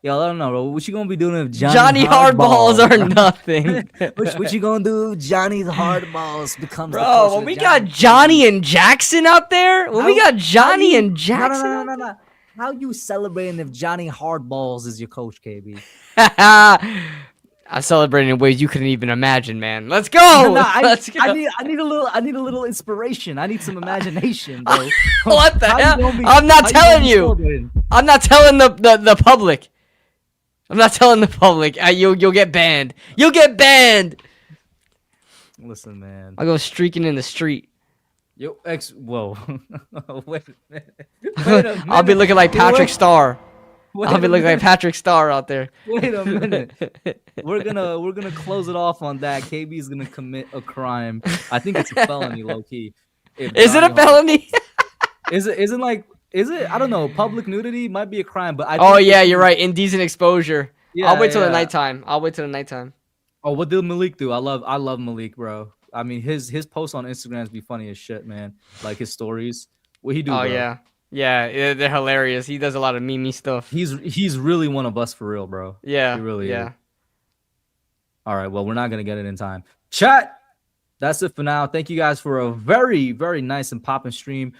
Yo, I don't know, bro. What you gonna be doing if Johnny hardballs are nothing? what you gonna do if Johnny's hardballs becomes bro? When we got Johnny and Jackson out there, No. How you celebrating if Johnny Hardballs is your coach, KB? I'm celebrating in ways you couldn't even imagine, man. Let's go. Let's go. I need a little inspiration. I need some imagination, bro. What the hell? I'm not telling you. I'm not telling the public. I'm not telling the public. You'll get banned. You'll get banned. Listen, man. I'll go streaking in the street. Whoa. Wait a minute. I'll be looking like Patrick Starr. I'll be looking like Patrick Starr out there. Wait a minute. We're gonna close it off on that. KB's gonna commit a crime. I think it's a felony, low key. Is it a felony? Is it? I don't know. Public nudity might be a crime, but you're right. Indecent exposure. Yeah, I'll wait till the nighttime. Oh, what did Malik do? I love Malik, bro. I mean, his posts on Instagrams be funny as shit, man. Like his stories. What he do? Oh, bro? yeah, they're hilarious. He does a lot of meme stuff. He's really one of us for real, bro. Yeah, he really is. All right, well, we're not gonna get it in time. Chat. That's it for now. Thank you guys for a very, very nice and popping stream.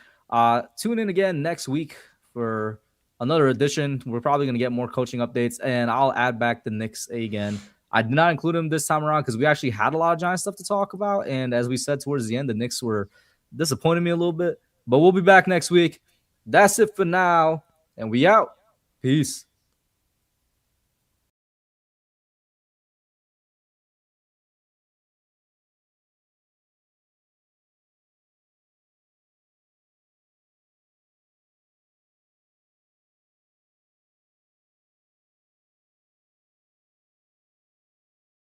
Tune in again next week for another edition. We're probably gonna get more coaching updates, and I'll add back the Knicks again. I did not include him this time around because we actually had a lot of Giants stuff to talk about. And as we said towards the end, the Knicks were disappointing me a little bit. But we'll be back next week. That's it for now. And we out. Peace.